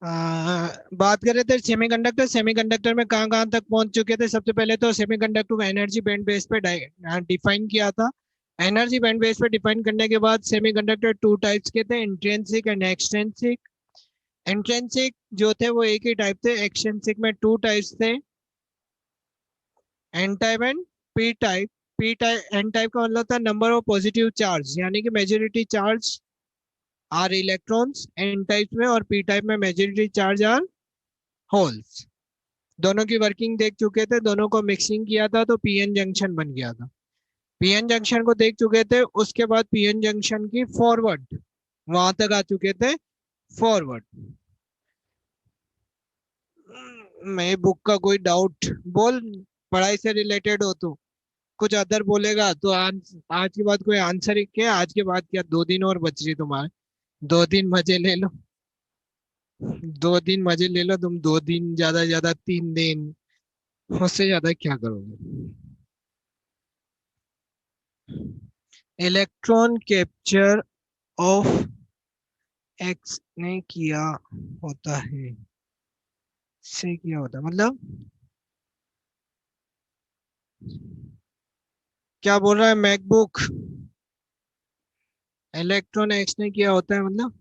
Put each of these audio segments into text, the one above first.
बात कर रहे थे सेमीकंडक्टर। सेमीकंडक्टर में कहाँ कहाँ तक पहुंच चुके थे। सबसे पहले तो सेमीकंडक्टर को एनर्जी बैंड बेस पे डिफाइन किया था। एनर्जी बैंड बेस पे डिफाइन करने के बाद सेमीकंडक्टर टू टाइप्स के थे, इंट्रिंसिक एंड एक्सट्रिंसिक। इंट्रिंसिक जो थे वो एक ही टाइप थे, एक्सट्रिंसिक में टू टाइप्स थे, N type and P type. P type N type का मतलब था नंबर ऑफ पॉजिटिव चार्ज, यानी कि majority charge are electrons N type में, और पी टाइप में मेजॉरिटी चार्ज आर होल्स। दोनों की वर्किंग देख चुके थे, दोनों को मिक्सिंग किया था तो पीएन जंक्शन बन गया था। पीएन जंक्शन को देख चुके थे, उसके बाद पीएन जंक्शन की फॉरवर्ड वहां तक आ चुके थे। फॉरवर्ड मैं बुक का कोई डाउट बोल, पढ़ाई से रिलेटेड हो तो कुछ अदर बोलेगा तो आज के बाद कोई आंसर ही क्या, आज के बाद क्या, 2 दिन और बच रही तुम्हारे। 2 दिन मजे ले लो, 2 दिन मजे ले लो तुम, 2 दिन ज्यादा ज्यादा 3 दिन, उससे ज्यादा क्या करोगे। इलेक्ट्रॉन कैप्चर ऑफ एक्स ने किया होता है, से किया होता है मतलब क्या बोल रहा है मैकबुक। इलेक्ट्रॉन एक्स ने किया होता है मतलब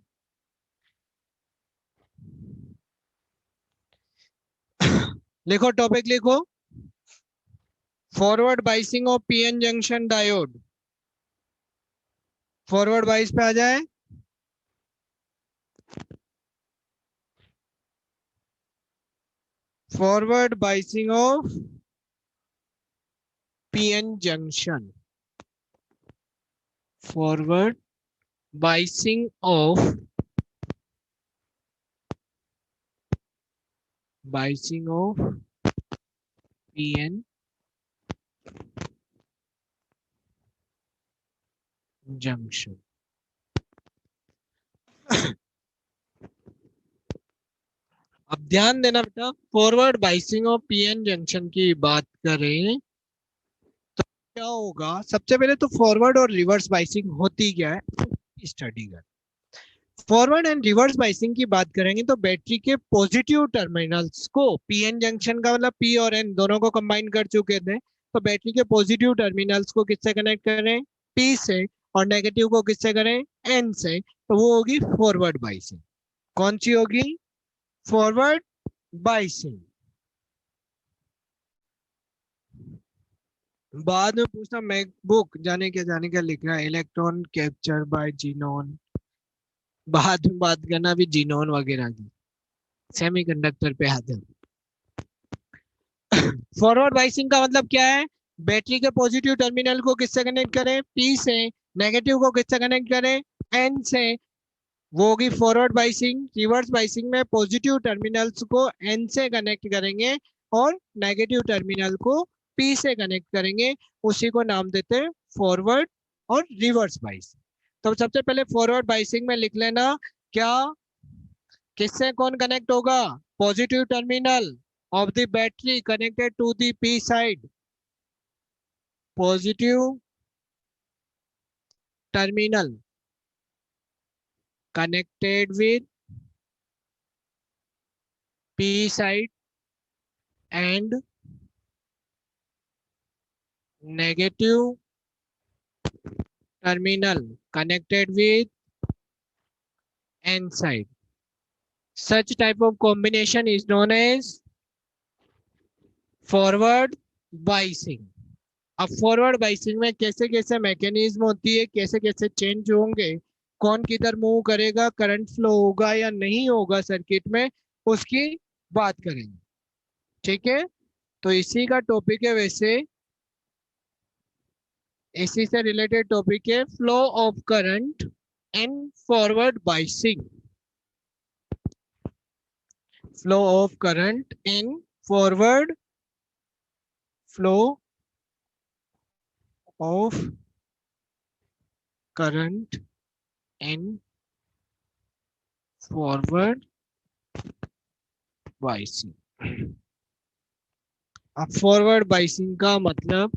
लिखो, टॉपिक लिखो, forward biasing of PN junction diode. Forward बाइस पे आ जाए। Forward biasing of PN junction. Forward biasing of PN junction. अब ध्यान देना बेटा, forward biasing of PN junction की बात करें तो क्या होगा। सबसे पहले तो फॉरवर्ड और रिवर्स बाइसिंग होती क्या है स्टडी कर। फॉरवर्ड एंड रिवर्स बाइसिंग की बात करेंगे तो बैटरी के पॉजिटिव टर्मिनल्स को, पीएन जंक्शन का मतलब पी और एन दोनों को कंबाइन कर चुके थे, तो बैटरी के पॉजिटिव टर्मिनल्स को किससे कनेक्ट करें, पी से, और नेगेटिव को किससे करें, एन से, तो वो होगी फॉरवर्ड बाइसिंग। कौन सी होगी, फॉरवर्ड बाइसिंग। बाद में पूछना मैकबुक जाने क्या लिख रहा है, इलेक्ट्रॉन कैप्चर बाय जीनोन, बाद में बात करना अभी जीनोन वगैरह की, सेमीकंडक्टर पे आते हैं। फॉरवर्ड बाइसिंग का मतलब क्या है, बैटरी के पॉजिटिव टर्मिनल को किससे कनेक्ट करें, पी से, नेगेटिव को किससे कनेक्ट करें, एन से, वो होगी फॉरवर्ड बाइसिंग। रिवर्स बाइसिंग में पॉजिटिव टर्मिनल्स को एन से कनेक्ट करेंगे और नेगेटिव टर्मिनल को पी से कनेक्ट करेंगे, उसी को नाम देते हैं फॉरवर्ड और रिवर्स बाइसिंग। तो सबसे पहले फॉरवर्ड बाइसिंग में लिख लेना, क्या किससे कौन कनेक्ट होगा, positive terminal of the battery connected to the P side, positive terminal connected with P side and negative terminal connected with N side. Such type of combination is known as forward biasing. अब forward biasing में कैसे कैसे mechanism होती है, कैसे कैसे change होंगे, कौन किधर मूव करेगा, करंट फ्लो होगा या नहीं होगा सर्किट में, उसकी बात करेंगे। ठीक है, तो इसी का टॉपिक है, वैसे इसी से रिलेटेड टॉपिक है flow of current and forward biasing. Flow of current in forward, flow of current in forward biasing. अब फॉरवर्ड बाइसिंग का मतलब,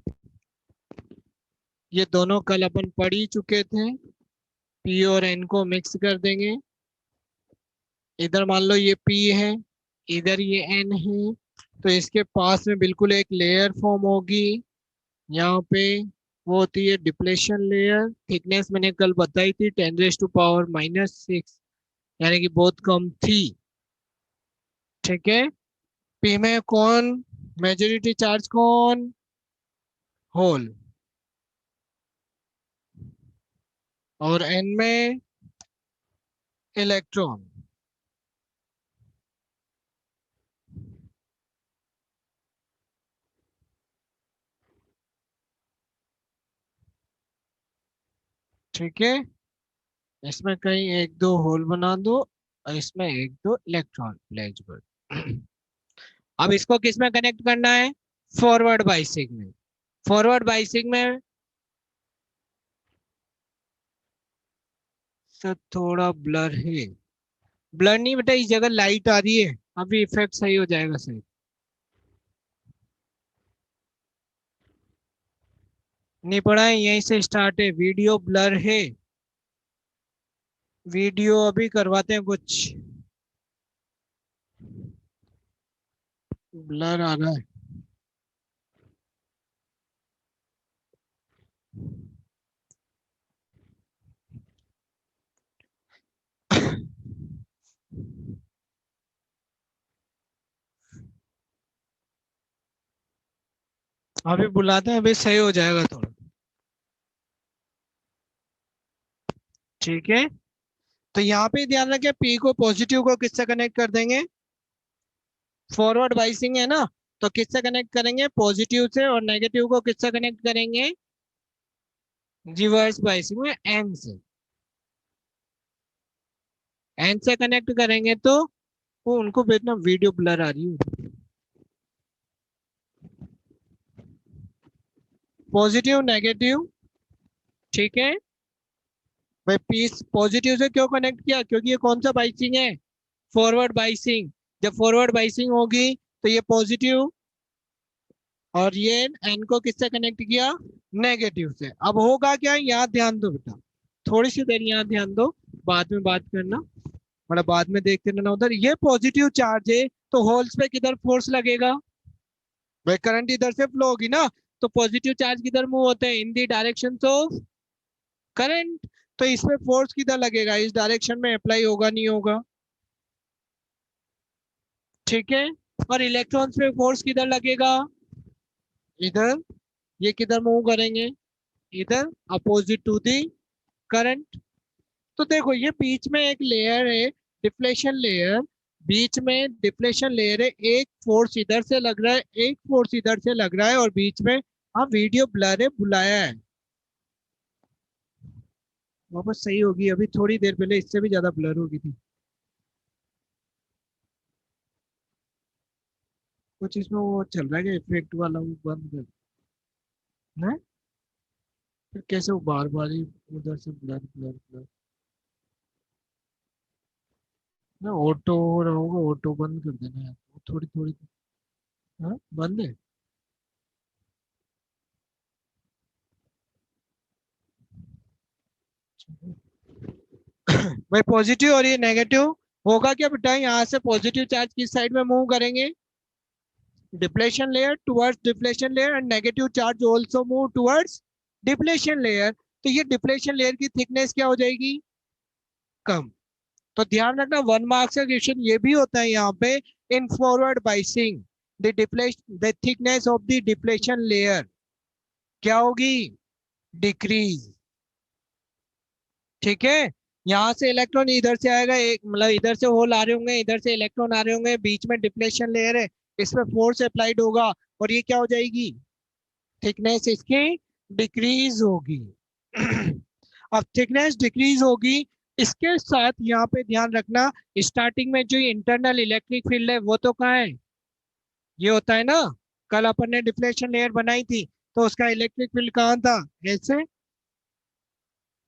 ये दोनों कल अपन पढ़ ही चुके थे, पी और एन को मिक्स कर देंगे, इधर मान लो ये P है, इधर ये N है, तो इसके पास में बिल्कुल एक लेयर फॉर्म होगी यहाँ पे। वो होती है डिप्लेशन लेयर। थिकनेस मैंने कल बताई थी 10⁻⁻⁶, यानी कि बहुत कम थी। ठीक है। पी में कौन मेजोरिटी चार्ज, कौन? होल। और एन में इलेक्ट्रॉन। ठीक है। इसमें कहीं एक दो होल बना दो और इसमें एक दो इलेक्ट्रॉन प्लेस कर। अब इसको किस में कनेक्ट करना है? फॉरवर्ड बाइसिंग में। फॉरवर्ड बाइसिंग में सर थोड़ा ब्लर है। ब्लर नहीं बेटा, इस जगह लाइट आ रही है, अभी इफेक्ट सही हो जाएगा सही। नहीं पढ़ा है, यहीं से स्टार्ट है। वीडियो ब्लर है, वीडियो अभी करवाते हैं कुछ। ब्लर आ रहा है। अभी बुलाते हैं, अभी सही हो जाएगा थोड़ा। ठीक है। तो यहाँ पे ध्यान रखें, पी को पॉजिटिव को किससे कनेक्ट कर देंगे? फॉरवर्ड बाइसिंग है ना, तो किससे कनेक्ट करेंगे? पॉजिटिव से। और नेगेटिव को किससे कनेक्ट करेंगे? रिवर्स बाइसिंग में एन से। एन से कनेक्ट करेंगे तो वो उनको भेजना। वीडियो ब्लर आ रही है। Positive negative. ठीक है भाई। पीस पॉजिटिव से क्यों कनेक्ट किया? क्योंकि ये कौन सा बाइसिंग है? Forward biasing. जब फॉरवर्ड बाइसिंग होगी तो ये पॉजिटिव, और ये एन को किससे कनेक्ट किया? नेगेटिव से। अब होगा क्या, यहाँ ध्यान दो बेटा, थोड़ी सी देर यहाँ ध्यान दो, बाद में बात करना, मतलब बाद में देखते रहना उधर। ये पॉजिटिव चार्ज है, तो होल्स पे किधर फोर्स लगेगा? भाई करंट इधर से फ्लो होगी ना, तो पॉजिटिव चार्ज किधर मूव होते हैं? इन दी डायरेक्शन ऑफ करंट। तो इसमें फोर्स किधर लगेगा? इस डायरेक्शन में अप्लाई होगा, नहीं होगा? ठीक है। और इलेक्ट्रॉन्स पे फोर्स किधर लगेगा? इधर। ये किधर मूव करेंगे? इधर, अपोजिट टू दी करंट। तो देखो ये बीच में एक लेयर है, डिफ्लेशन लेयर। बीच में डिफ्लेशन लेयर है, एक फोर्स इधर से लग रहा है, एक फोर्स इधर से लग रहा है, और बीच में हाँ वीडियो ब्लर है, बुलाया है। वापस सही होगी, अभी थोड़ी देर पहले इससे भी ज्यादा ब्लर हो गई थी। कुछ इसमें वो चल रहा है क्या, इफेक्ट वाला, वो बंद कर ना। फिर कैसे वो बार बार ही उधर से ब्लर ब्लर ब्लर ना। ऑटो हो रहा होगा, ऑटो बंद कर देना यार, वो थोड़ी थोड़ी। हाँ बंद है। भाई पॉजिटिव और ये नेगेटिव, होगा क्या बेटा? यहाँ से पॉजिटिव चार्ज किस साइड में मूव करेंगे? Depletion layer, towards depletion layer, and negative charge also move towards depletion layer. तो ये डिप्लेशन लेयर की थिकनेस क्या हो जाएगी? कम। तो ध्यान रखना, 1 मार्क्स का क्वेश्चन ये भी होता है यहाँ पे। In forward biasing the depletion, the thickness of the depletion layer क्या होगी? डिक्रीज। ठीक है। यहाँ से इलेक्ट्रॉन इधर से आएगा, एक मतलब इधर से होल आ रहे होंगे, इधर से इलेक्ट्रॉन आ रहे होंगे, बीच में डिप्लेशन लेयर है, इसमें फोर्स अप्लाइड होगा, और ये क्या हो जाएगी? थिकनेस इसकी डिक्रीज होगी। अब थिकनेस डिक्रीज होगी, इसके साथ यहाँ पे ध्यान रखना, स्टार्टिंग में जो इंटरनल इलेक्ट्रिक फील्ड है वो तो कहाँ है? ये होता है ना। कल अपन ने डिफ्लेक्शन लेयर बनाई थी, तो उसका इलेक्ट्रिक फील्ड कहाँ था? ऐसे।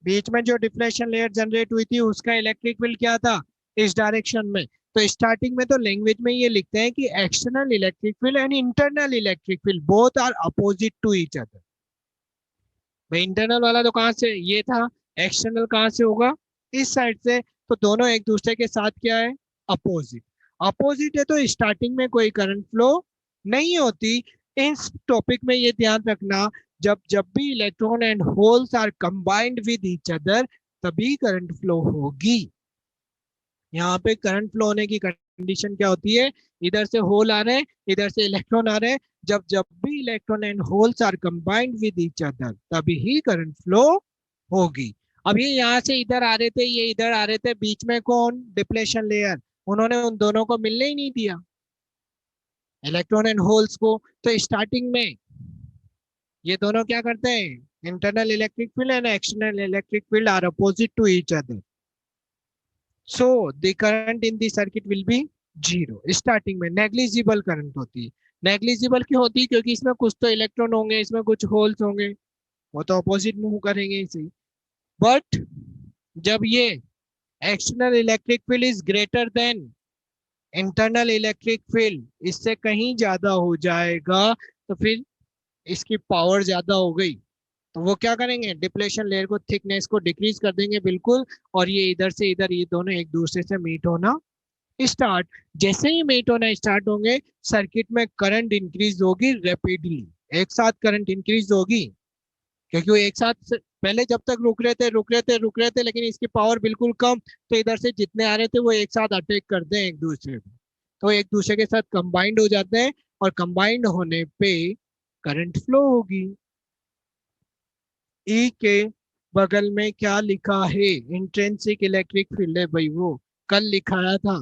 बीच में जो डिफ्लेक्शन लेयर जनरेट हुई थी उसका इलेक्ट्रिक फील्ड क्या था? इस डायरेक्शन में। तो स्टार्टिंग में तो लैंग्वेज में ये लिखते हैं कि external electric field and internal electric field both are opposite to each other. भाई इंटरनल वाला तो कहाँ से ये था, एक्सटर्नल कहाँ से होगा? इस साइड से। तो दोनों एक दूसरे के साथ क्या है? अपोजिट। अपोजिट है तो स्टार्टिंग में कोई करंट फ्लो नहीं होती। इस टॉपिक में ये ध्यान रखना, जब जब भी electron and holes are combined with each other तभी करंट फ्लो होगी। यहाँ पे करंट फ्लो होने की कंडीशन क्या होती है, इधर से होल आ रहे हैं, इधर से इलेक्ट्रॉन आ रहे हैं, जब जब भी electron and holes are combined with each other तभी ही करंट फ्लो होगी। अब ये यहाँ से इधर आ रहे थे, ये इधर आ रहे थे, बीच में कौन, डिप्लेशन लेयर, उन्होंने उन दोनों को मिलने ही नहीं दिया, इलेक्ट्रॉन एंड होल्स को। तो स्टार्टिंग में ये दोनों क्या करते हैं, internal electric field and external electric field are opposite to each other, so the current in the circuit will be zero. Starting में नेग्लिजिबल करंट होती है। नेग्लिजिबल क्यों होती है, क्योंकि इसमें कुछ तो इलेक्ट्रॉन होंगे, इसमें कुछ होल्स होंगे, वो तो अपोजिट मूव करेंगे इसे। बट जब ये external electric field is greater then internal electric field, इससे कहीं ज्यादा हो जाएगा, तो फिर इसकी पावर ज्यादा हो गई, तो वो क्या करेंगे, डिप्लेशन लेयर को, थिकनेस को डिक्रीज कर देंगे बिल्कुल, और ये इधर से इधर ये दोनों एक दूसरे से मीट होना स्टार्ट। जैसे ही मीट होना स्टार्ट होंगे, सर्किट में करंट इंक्रीज होगी रैपिडली, एक साथ करंट इंक्रीज होगी, क्योंकि वो एक साथ पहले जब तक रुक रहे थे, लेकिन इसकी पावर बिल्कुल कम, तो इधर से जितने आ रहे थे वो एक साथ अटैक करते हैं एक दूसरे को, तो एक दूसरे के साथ कंबाइंड हो जाते हैं, और कंबाइंड होने पे करंट फ्लो होगी। ई के बगल में क्या लिखा है, इंट्रिंसिक इलेक्ट्रिक फील्ड है भाई, वो कल लिखाया था,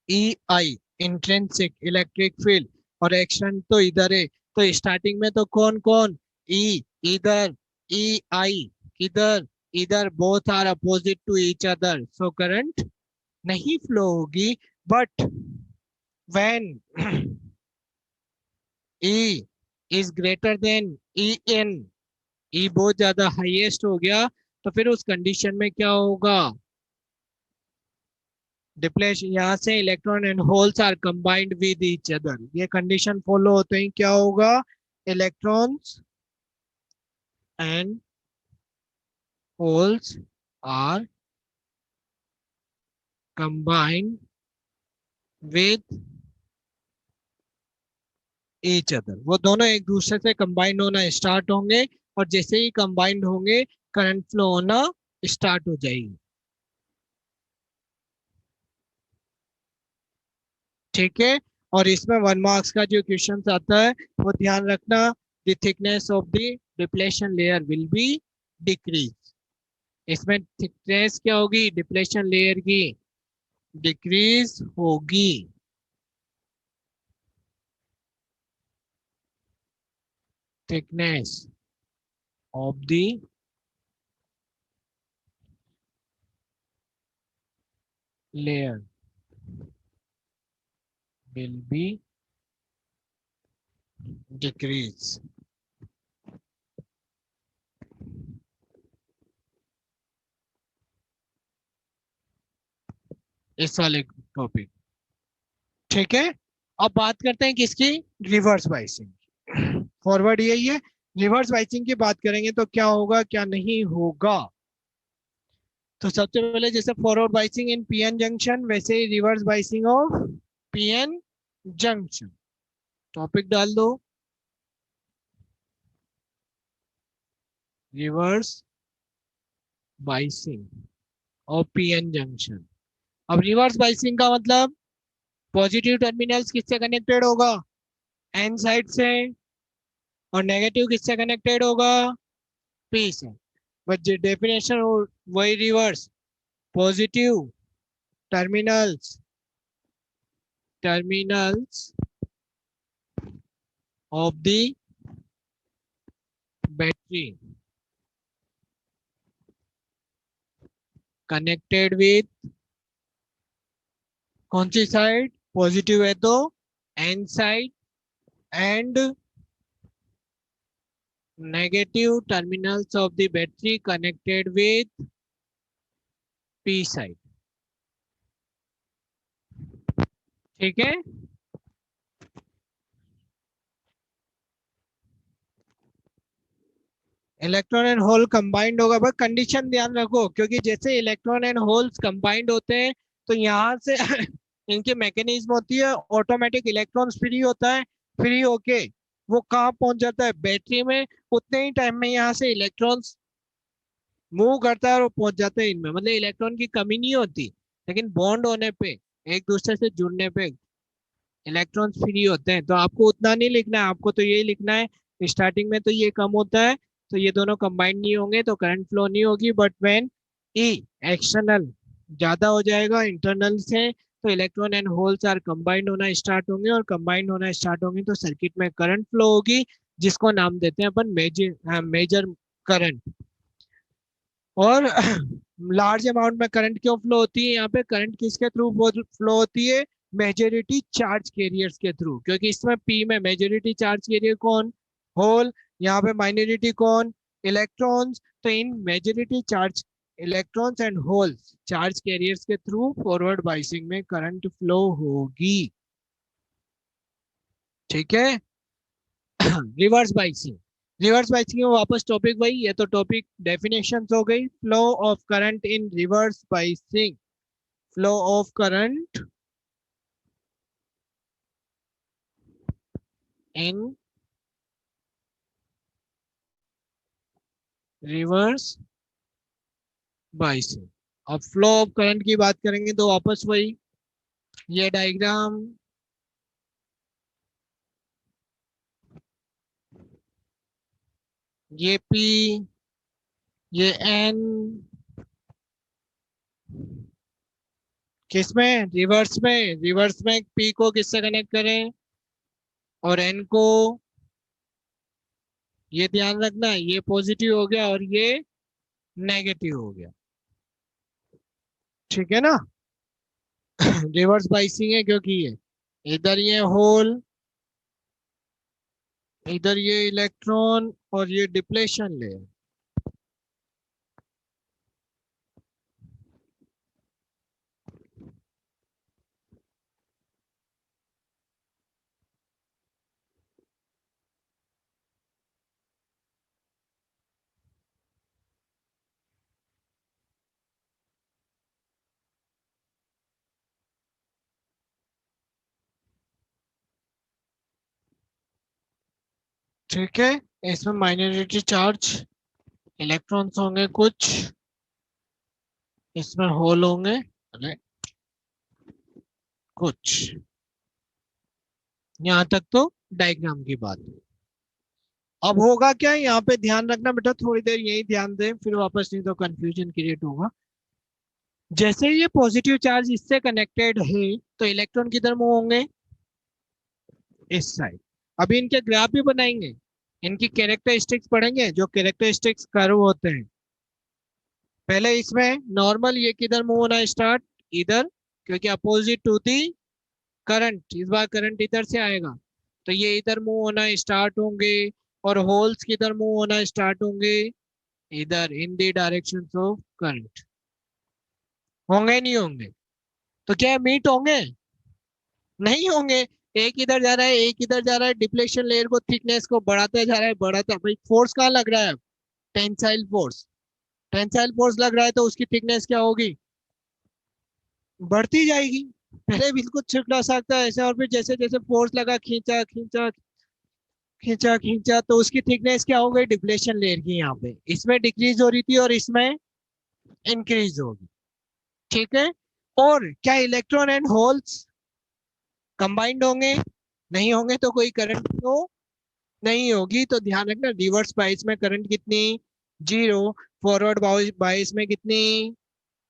ई आई इंट्रिंसिक इलेक्ट्रिक फील्ड, और एक्शन तो इधर है, तो स्टार्टिंग में तो कौन कौन, ई इधर, ई आई इधर, इधर, both are opposite to each other, so current नहीं फ्लो होगी। But when E is greater than E N, E बहुत ज्यादा हाईएस्ट हो गया, तो फिर उस कंडीशन में क्या होगा, डिप्लेशन, यहाँ से electron and holes are combined with each other, ये कंडीशन फॉलो होते ही क्या होगा, electrons and holes are combined with each other, वो दोनों एक दूसरे से कंबाइंड होना स्टार्ट होंगे, और जैसे ही कंबाइंड होंगे करंट फ्लो होना स्टार्ट हो जाएगी। ठीक है, और इसमें 1 मार्क्स का जो क्वेश्चन आता है वो ध्यान रखना, the thickness of the depletion layer will be decrease, इसमें थिकनेस क्या होगी, डिप्लेशन लेयर की डिक्रीज होगी। Thickness of the layer will be decrease. इस वाले टॉपिक, ठीक है। अब बात करते हैं किसकी, रिवर्स बाइसिंग। फॉरवर्ड यही है, रिवर्स बाइसिंग की बात करेंगे तो क्या होगा क्या नहीं होगा। तो सबसे पहले जैसे forward biasing in PN junction, वैसे ही reverse biasing of PN junction. Topic डाल दो, reverse biasing of PN junction. अब रिवर्स बाइसिंग का मतलब, पॉजिटिव टर्मिनल्स किससे कनेक्टेड होगा, एन साइड से, और नेगेटिव किससे कनेक्टेड होगा, पी से। बट डेफिनेशन वही reverse, positive terminals, terminals of the battery connected with, कौन सी साइड, पॉजिटिव है तो N side, and negative terminals of the battery connected with P side. ठीक है, इलेक्ट्रॉन एंड होल कंबाइंड होगा, बस कंडीशन ध्यान रखो, क्योंकि जैसे इलेक्ट्रॉन एंड होल्स कंबाइंड होते हैं तो यहाँ से इनकी मैकेनिज्म होती है, ऑटोमेटिक इलेक्ट्रॉन्स फ्री होता है, फ्री होके वो कहाँ पहुंच जाता है बैटरी में, उतने ही टाइम में यहाँ से इलेक्ट्रॉन्स मूव करता है और वो पहुंच जाते हैं इनमें, मतलब इलेक्ट्रॉन की कमी नहीं होती। लेकिन बॉन्ड होने पे, एक दूसरे से जुड़ने पे इलेक्ट्रॉन्स फ्री होते हैं। तो आपको उतना नहीं लिखना है, आपको तो यही लिखना है स्टार्टिंग में तो ये कम होता है, तो ये दोनों कंबाइंड नहीं होंगे तो करंट फ्लो नहीं होगी। बट व्हेन ई एक्सटर्नल ज्यादा हो जाएगा इंटरनल से, तो electron and holes are combined होना स्टार्ट होंगे, और कंबाइंड होना स्टार्ट होंगे तो सर्किट में करंट फ्लो होगी, जिसको नाम देते हैं अपन मेजर मेजर करंट। और लार्ज अमाउंट में करंट क्यों फ्लो होती है यहाँ पे, करंट किसके थ्रू फ्लो होती है, मेजोरिटी चार्ज कैरियर्स के थ्रू, क्योंकि इसमें पी में मेजोरिटी चार्ज कैरियर कौन, होल, यहाँ पे माइनॉरिटी कौन, इलेक्ट्रॉन्स। तो in majority charge electrons and holes charge carriers के थ्रू फॉरवर्ड बाइसिंग में करंट फ्लो होगी। ठीक है। रिवर्स बाइसिंग, रिवर्स बाइसिंग में वापस टॉपिक वही, ये तो टॉपिक डेफिनेशंस हो गई। Flow of current in reverse biasing, flow of current in reverse biasing. अब फ्लो ऑफ करंट की बात करेंगे तो वापस वही, ये डायग्राम, ये पी, ये एन, किसमें, रिवर्स में, रिवर्स में पी को किससे कनेक्ट करें और एन को, ये ध्यान रखना ये पॉजिटिव हो गया और ये नेगेटिव हो गया। ठीक है ना। रिवर्स बाइसिंग है क्योंकि ये इधर ये होल, इधर ये इलेक्ट्रॉन और ये डिप्लेशन लेयर। ठीक है, इसमें माइनॉरिटी चार्ज इलेक्ट्रॉन्स होंगे कुछ, इसमें होल होंगे अरे कुछ। यहाँ तक तो डायग्राम की बात है। अब होगा क्या यहाँ पे, ध्यान रखना बेटा, थोड़ी देर यही ध्यान दें फिर वापस, नहीं तो कंफ्यूजन क्रिएट होगा। जैसे ये पॉजिटिव चार्ज इससे कनेक्टेड है तो इलेक्ट्रॉन किधर मूव होंगे, इस साइड। अभी इनके ग्राफ भी बनाएंगे, इनकी कैरेक्टरिस्टिक्स पढ़ेंगे, जो कैरेक्टरिस्टिक्स कर्व होते हैं। पहले इसमें नॉर्मल ये किधर मूव होना स्टार्ट, इधर, क्योंकि अपोजिट टू दी करंट, इस बार करंट इधर से आएगा तो ये इधर मूव होना स्टार्ट होंगे, और होल्स किधर मूव होना स्टार्ट होंगे, इधर, इन दी डायरेक्शन ऑफ करंट। होंगे नहीं होंगे, तो क्या मीट होंगे, नहीं होंगे। एक इधर जा रहा है, एक इधर जा रहा है, डिप्लेशन लेयर को, थिकनेस को बढ़ाते जा रहा है, बढ़ाता, भाई फोर्स कहाँ लग रहा है, टेंसाइल फोर्स, टेंसाइल फोर्स लग रहा है तो उसकी थिकनेस क्या होगी, बढ़ती जाएगी। पहले बिल्कुल छिपना सकता है ऐसे, और फिर जैसे जैसे फोर्स लगा, खींचा खींचा खींचा खींचा, तो उसकी थिकनेस क्या हो गई, डिप्लेशन लेयर की, यहाँ पे इसमें डिक्रीज हो रही थी और इसमें इंक्रीज होगी। ठीक है। और क्या इलेक्ट्रॉन एंड होल्स कंबाइंड होंगे, नहीं होंगे तो कोई करंट फ्लो नहीं होगी। तो ध्यान रखना, रिवर्स बाइस में करंट कितनी, जीरो। फॉरवर्ड बाइस में कितनी,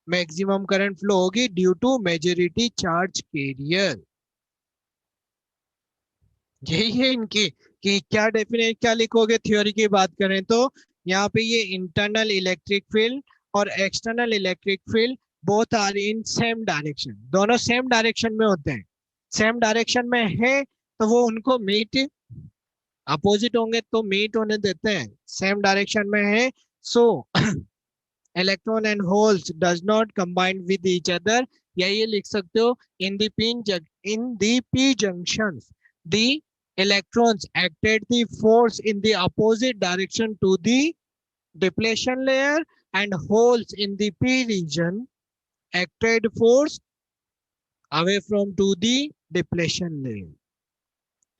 मैक्सिमम करंट फ्लो होगी due to majority charge carrier. यही है इनकी, कि क्या डेफिनेट क्या लिखोगे थ्योरी की बात करें तो, यहाँ पे ये इंटरनल इलेक्ट्रिक फील्ड और external electric field both are in same direction, दोनों सेम डायरेक्शन में होते हैं। सेम डायरेक्शन में है तो वो उनको मीट, अपोजिट होंगे तो मीट होने देते हैं, सेम डायरेक्शन में है। So electron and holes does not combine with each other, या ये लिख सकते हो, in the P, in the P junctions the electrons acted the force in the opposite direction to the depletion layer, and holes in the p region acted force away from to the depletion layer.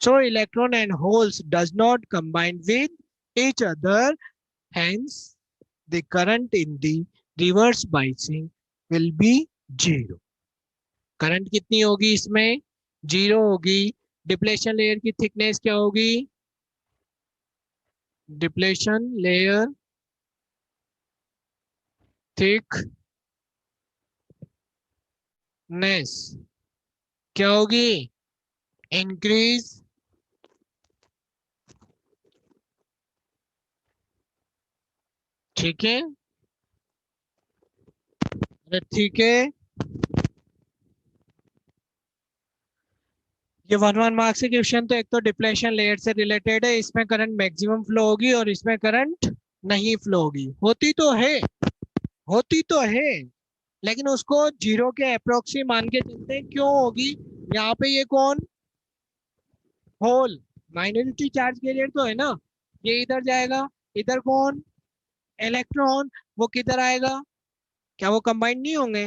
So electron and holes does not combine with each other, hence the current in the reverse biasing will be zero. Current कितनी होगी इसमें? Zero होगी. Depletion layer की thickness क्या होगी? Depletion layer thickness क्या होगी? Increase ठीक है. अरे ठीक है, ये 1 1 मार्क्स के क्वेश्चन तो एक तो डिप्लेशन लेयर से रिलेटेड है, इसमें करंट मैक्सिमम फ्लो होगी और इसमें करंट नहीं फ्लो होगी. होती तो है, लेकिन उसको जीरो के अप्रोक्सी मान के चलते हैं. क्यों होगी? यहाँ पे ये कौन? होल. माइनॉरिटी चार्ज कैरियर तो है ना, ये इधर जाएगा. इधर कौन? इलेक्ट्रॉन. वो किधर आएगा? क्या वो कंबाइंड नहीं होंगे?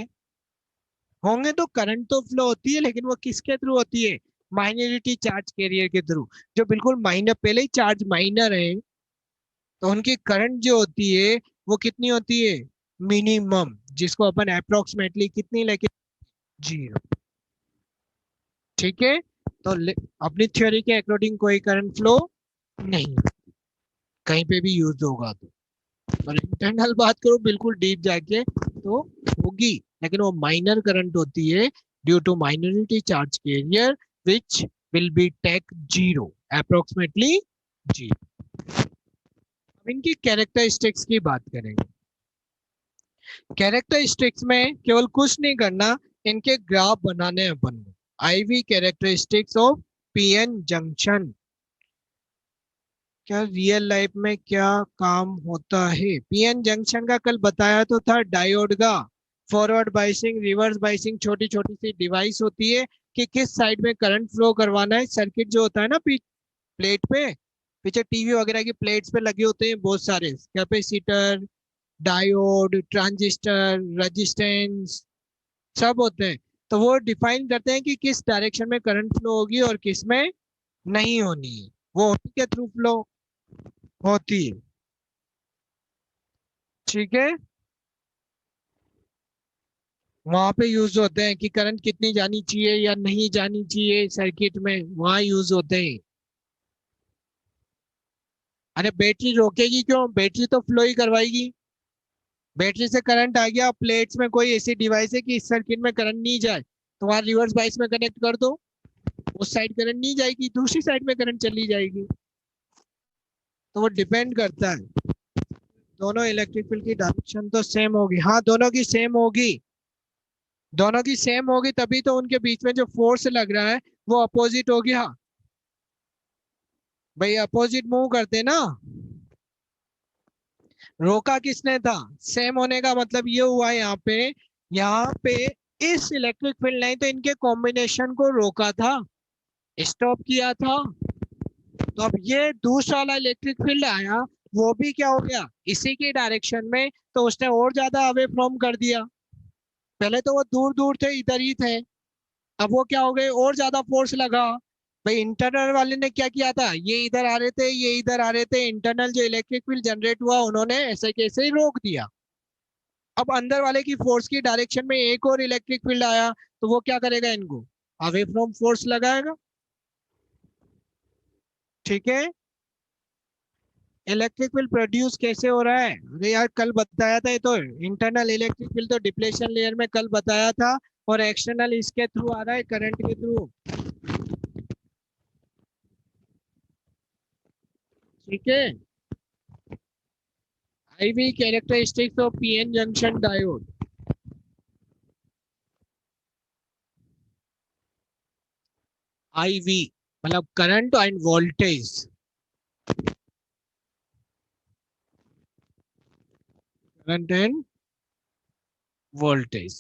होंगे तो करंट तो फ्लो होती है, लेकिन वो किसके थ्रू होती है? माइनॉरिटी चार्ज कैरियर के थ्रू. जो बिल्कुल माइनर, पहले ही चार्ज माइनर है, तो उनकी करंट जो होती है वो कितनी होती है? मिनिमम, जिसको अपन अप्रोक्सीमेटली कितनी लेके? जीरो. ठीक है. तो अपनी थ्योरी के अकॉर्डिंग कोई करंट फ्लो नहीं, कहीं पे भी यूज होगा तो. और इंटरनल बात करो बिल्कुल डीप जाके तो होगी, लेकिन वो माइनर करंट होती है due to minority charge carrier which will be take zero, approximately zero. अब इनकी कैरेक्टरिस्टिक्स की बात करेंगे. कैरेक्टरिस्टिक्स में केवल कुछ नहीं करना, इनके ग्राफ बनाने हैं अपन को. IV characteristics of PN junction. क्या रियल लाइफ में क्या काम होता है? पीएन जंक्शन का कल बताया तो था, डायोड का फॉरवर्ड बाइसिंग रिवर्स बाइसिंग छोटी छोटी सी डिवाइस होती है कि किस साइड में करंट फ्लो करवाना है. सर्किट जो होता है ना, प्लेट पे, पीछे टीवी वगैरह की प्लेट्स पे लगे होते हैं बहुत सारे कैपेसिटर, डायोड, ट्रांजिस्टर, रेजिस्टेंस सब होते हैं. तो वो डिफाइन करते हैं कि किस डायरेक्शन में करंट फ्लो होगी और किस में नहीं होनी है. वो उसी के थ्रू फ्लो होती है. ठीक है. वहां पे यूज होते हैं कि करंट कितनी जानी चाहिए या नहीं जानी चाहिए सर्किट में, वहां यूज होते हैं. अरे बैटरी रोकेगी क्यों? बैटरी तो फ्लो ही करवाएगी. बैटरी से करंट आ गया, प्लेट्स में कोई ऐसी डिवाइस है कि इस सर्किट में करंट नहीं जाए, तो वहां रिवर्स बाइस में कनेक्ट कर दो, उस साइड करंट नहीं जाएगी, दूसरी साइड में करंट चली जाएगी. तो वो डिपेंड करता है. दोनों इलेक्ट्रिक फील्ड की डायरेक्शन तो सेम होगी. हाँ, दोनों की सेम होगी. दोनों की सेम होगी तभी तो उनके बीच में जो फोर्स लग रहा है वो अपोजिट होगी. हाँ भाई, अपोजिट मूव करते ना. रोका किसने था? सेम होने का मतलब ये हुआ यहाँ पे इस इलेक्ट्रिक फील्ड ने तो इनके कॉम्बिनेशन को रोका था, स्टॉप किया था. तो अब ये दूसरा वाला इलेक्ट्रिक फील्ड आया, वो भी क्या हो गया? इसी की डायरेक्शन में, तो उसने और ज्यादा अवे फ्रॉम कर दिया. पहले तो वो दूर दूर थे, इधर ही थे, अब वो क्या हो गए? और ज्यादा फोर्स लगा. भाई इंटरनल वाले ने क्या किया था? ये इधर आ रहे थे, ये इधर आ रहे थे, इंटरनल जो इलेक्ट्रिक फील्ड जनरेट हुआ उन्होंने ऐसे कैसे ही रोक दिया. अब अंदर वाले की फोर्स की डायरेक्शन में एक और इलेक्ट्रिक फील्ड आया, तो वो क्या करेगा? इनको अवे फ्रॉम फोर्स लगाएगा. ठीक है. इलेक्ट्रिक फील्ड प्रोड्यूस कैसे हो रहा है? अरे यार कल बताया था, ये तो इंटरनल इलेक्ट्रिक फील्ड तो डिप्लेशन लेयर में कल बताया था, और एक्सटर्नल इसके थ्रू आ रहा है, करंट के थ्रू. ठीक है. IV characteristics of PN junction diode. IV मतलब current and voltage. Current and voltage.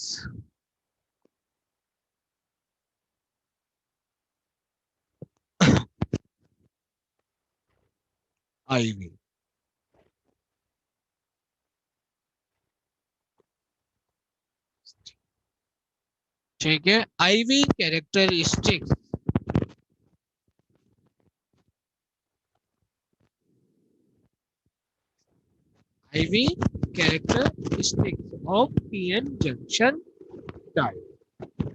IV. ठीक है। IV characteristics, IV characteristics of PN junction diode.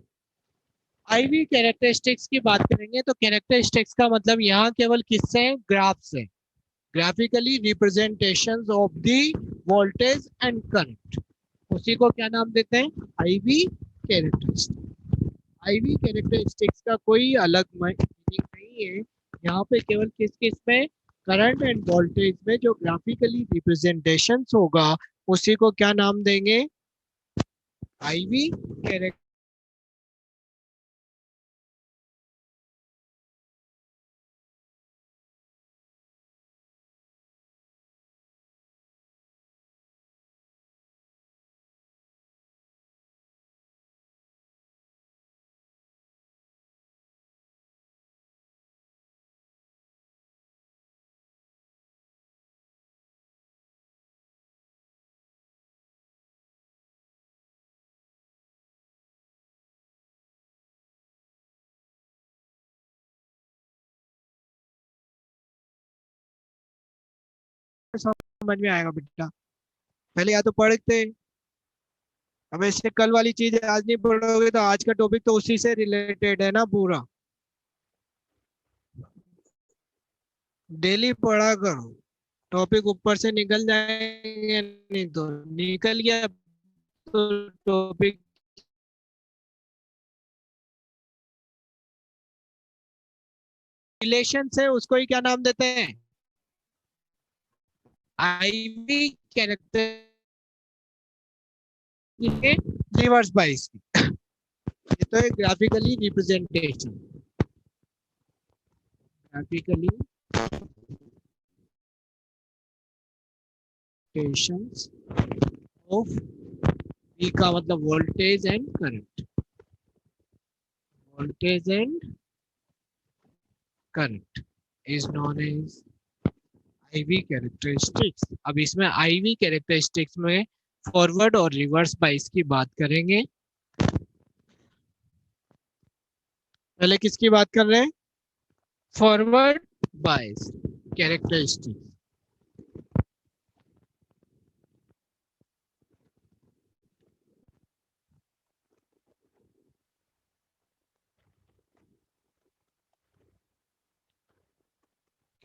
IV characteristics की बात करेंगे तो कैरेक्टरिस्टिक्स का मतलब यहाँ केवल किससे है, ग्राफ से, graphically representations of the voltage and current, उसी को क्या नाम देते हैं, आईवी कैरेक्टरिस्टिक्स। आईवी कैरेक्टरिस्टिक्स का कोई अलग मीनिंग नहीं है, यहाँ पे केवल किस किस में, करंट एंड वोल्टेज में जो ग्राफिकली रिप्रेजेंटेशंस होगा उसी को क्या नाम देंगे, आईवी कैरेक्टर। समझ में आएगा बेटा, पहले या तो पढ़ते, अब ऐसे कल वाली चीज आज नहीं पढ़ोगे तो आज का टॉपिक तो उसी से रिलेटेड है ना पूरा, डेली पढ़ा करो, टॉपिक ऊपर से निकल जाएंगे, नहीं तो निकल गया तो टॉपिक रिलेशन से उसको ही क्या नाम देते हैं, आईवी कैरेक्टर, रिवर्स बाइस की, ये तो है graphically representation, graphically of E का मतलब voltage and current, voltage and current is known as IV characteristics. अब इसमें आईवी कैरेक्टरिस्टिक्स में फॉरवर्ड और रिवर्स बाइस की बात करेंगे। पहले किसकी बात कर रहे हैं, फॉरवर्ड बाइस कैरेक्टरिस्टिक्स।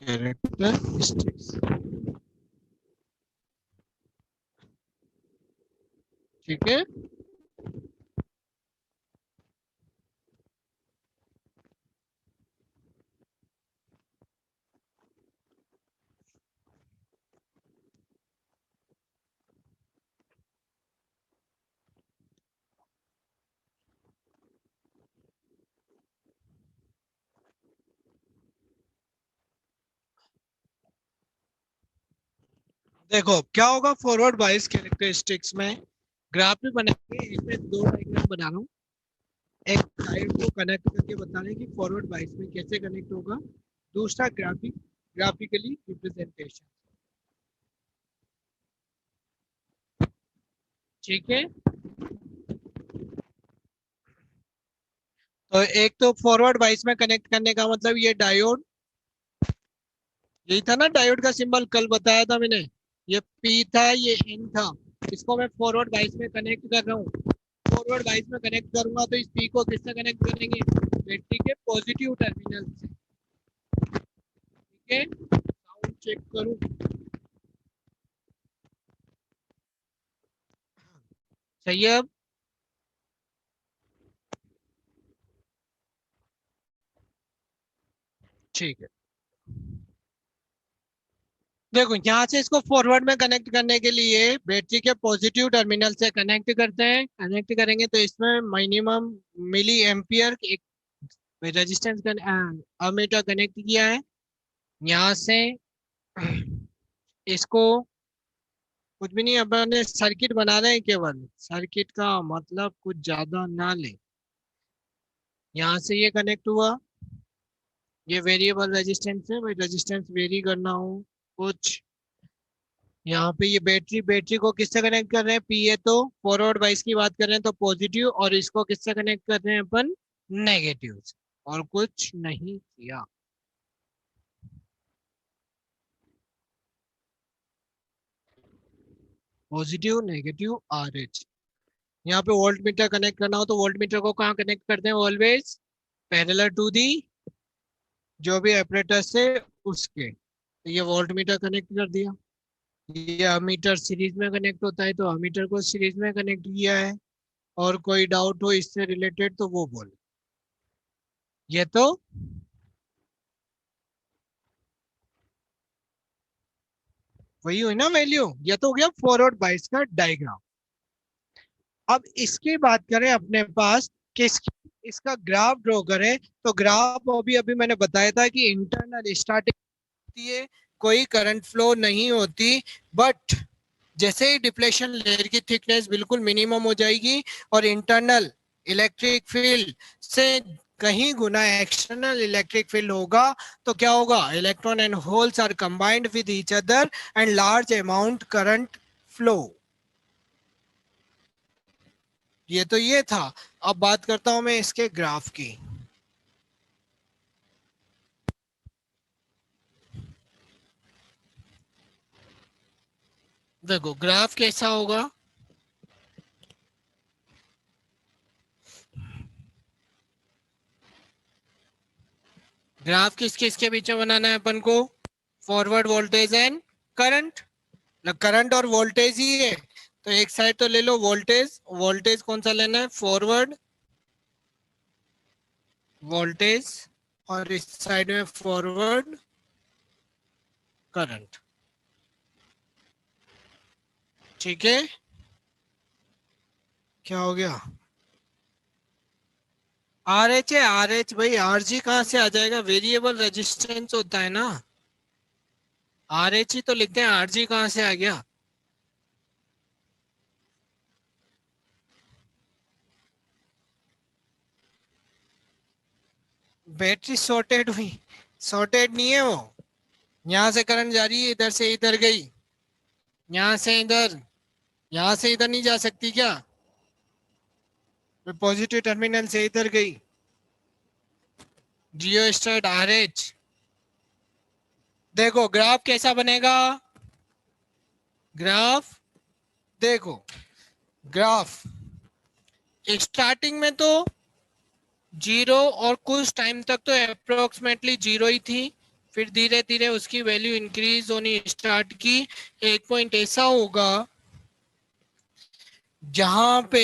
कैरेक्टरिस्टिक्स, ठीक है। देखो क्या होगा फॉरवर्ड बाइस कैरेक्टरिस्टिक्स में, ग्राफ भी बनाएंगे, इसमें दो डायग्राम बना रहा हूँ, एक साइड को कनेक्ट करके बता रहे हैं कि फॉरवर्ड बाइस में कैसे कनेक्ट होगा, दूसरा ग्राफिकली रिप्रेजेंटेशन, ठीक है। तो एक तो फॉरवर्ड बाइस में कनेक्ट करने का मतलब ये डायोड, यही था ना डायोड का सिंबल, कल बताया था मैंने, ये पी था ये एन था, इसको मैं फॉरवर्ड बाइस में कनेक्ट कर रहा हूँ, फॉरवर्ड बाइस में कनेक्ट करूंगा तो इस पी को किससे कनेक्ट करेंगे, बैटरी के पॉजिटिव टर्मिनल से, ठीक है। साउंड चेक करूं, सही है अब, ठीक है। देखो यहाँ से इसको फॉरवर्ड में कनेक्ट करने के लिए बैटरी के पॉजिटिव टर्मिनल से कनेक्ट करते हैं, कनेक्ट करेंगे तो इसमें मिनिमम मिली एम्पियर एक रेजिस्टेंस का अमीटर कनेक्ट किया है, यहाँ से इसको कुछ भी नहीं, अपने सर्किट बना रहे हैं, केवल सर्किट का मतलब कुछ ज्यादा ना ले, यहाँ से ये कनेक्ट हुआ, ये वेरिएबल रेजिस्टेंस है भाई, रेजिस्टेंस वेरी करना हो कुछ, यहाँ पे ये बैटरी बैटरी को किससे कनेक्ट कर रहे हैं, पी है तो फॉरवर्ड वाइस की बात कर रहे हैं तो पॉजिटिव, और इसको किससे कनेक्ट कर रहे हैं अपन, नेगेटिव से, और कुछ नहीं किया। Positive negative R H. यहाँ पे वोल्ट मीटर कनेक्ट करना हो तो वोल्ट मीटर को कहाँ कनेक्ट करते हैं, ऑलवेज पैरेलल टू दी जो भी ऑपरेटर्स है उसके। तो ये वोल्ट मीटर कनेक्ट कर दिया, ये अमीटर सीरीज में कनेक्ट होता है तो अमीटर को सीरीज में कनेक्ट किया है। और कोई डाउट हो इससे रिलेटेड तो वो बोले। ये तो वही हुई ना वैल्यू, ये तो हो गया फॉरवर्ड बाइस का डायग्राम। अब इसकी बात करें अपने पास किस, इसका ग्राफ ड्रॉ करें तो ग्राफ अभी अभी मैंने बताया था कि इंटरनल स्टार्टिंग होती है, कोई करंट फ्लो नहीं होती, बट जैसे ही डिप्लेशन लेयर की थिकनेस बिल्कुल मिनिमम हो जाएगी और इंटरनल इलेक्ट्रिक फील्ड से कहीं गुना एक्सटर्नल इलेक्ट्रिक फील्ड होगा तो क्या होगा, electron and holes are combined with each other and large amount current flow. ये तो ये था। अब बात करता हूं मैं इसके ग्राफ की। देखो ग्राफ कैसा होगा, ग्राफ किस किस के बीच में बनाना है अपन को, forward voltage and current, current और वोल्टेज ही है तो एक साइड तो ले लो वोल्टेज, वोल्टेज कौन सा लेना है, फॉरवर्ड वोल्टेज, और इस साइड में फॉरवर्ड करंट। ठीक है, क्या हो गया, आर एच है, आर एच भाई, आर जी कहां से आ जाएगा, वेरिएबल रेजिस्टेंस होता है ना, आर एच ही तो लिखते हैं, आर जी कहां से आ गया। बैटरी शॉर्टेड हुई, शॉर्टेड नहीं है वो, यहां से करंट जा रही है, इधर से इधर गई, यहां से इधर, यहां से इधर नहीं जा सकती क्या, पॉजिटिव टर्मिनल से इधर गई, जियो स्टार्ट आर एच। देखो ग्राफ कैसा बनेगा, ग्राफ देखो, ग्राफ स्टार्टिंग में तो जीरो और कुछ टाइम तक तो अप्रोक्सीमेटली जीरो ही थी, फिर धीरे धीरे उसकी वैल्यू इंक्रीज होनी स्टार्ट की। एक पॉइंट ऐसा होगा जहां पे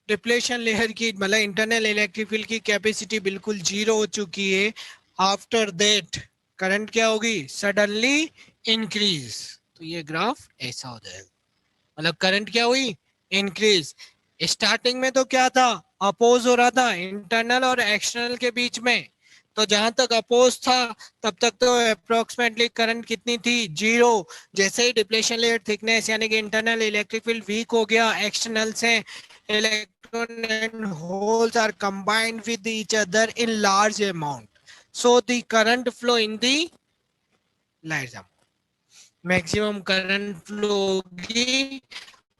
डिप्लेशन लेयर की मतलब इंटरनल इलेक्ट्रिक फील्ड की कैपेसिटी बिल्कुल जीरो हो चुकी है। आफ्टर दैट करंट क्या होगी, सडनली इंक्रीज। तो ये ग्राफ ऐसा हो जाएगा, मतलब करंट क्या हुई, इंक्रीज। स्टार्टिंग में तो क्या था, अपोज हो रहा था इंटरनल और एक्सटर्नल के बीच में, तो जहां तक अपोज था तब तक तो अप्रोक्सीमेटली करंट कितनी थी, जीरो। जैसे ही डिप्लेशन लेयर थिकनेस यानी कि इंटरनल इलेक्ट्रिक फील्ड वीक हो गया एक्सटर्नल से, electron and holes are combined with each other in large amount, so the current flow in the large amount, maximum current flow होगी।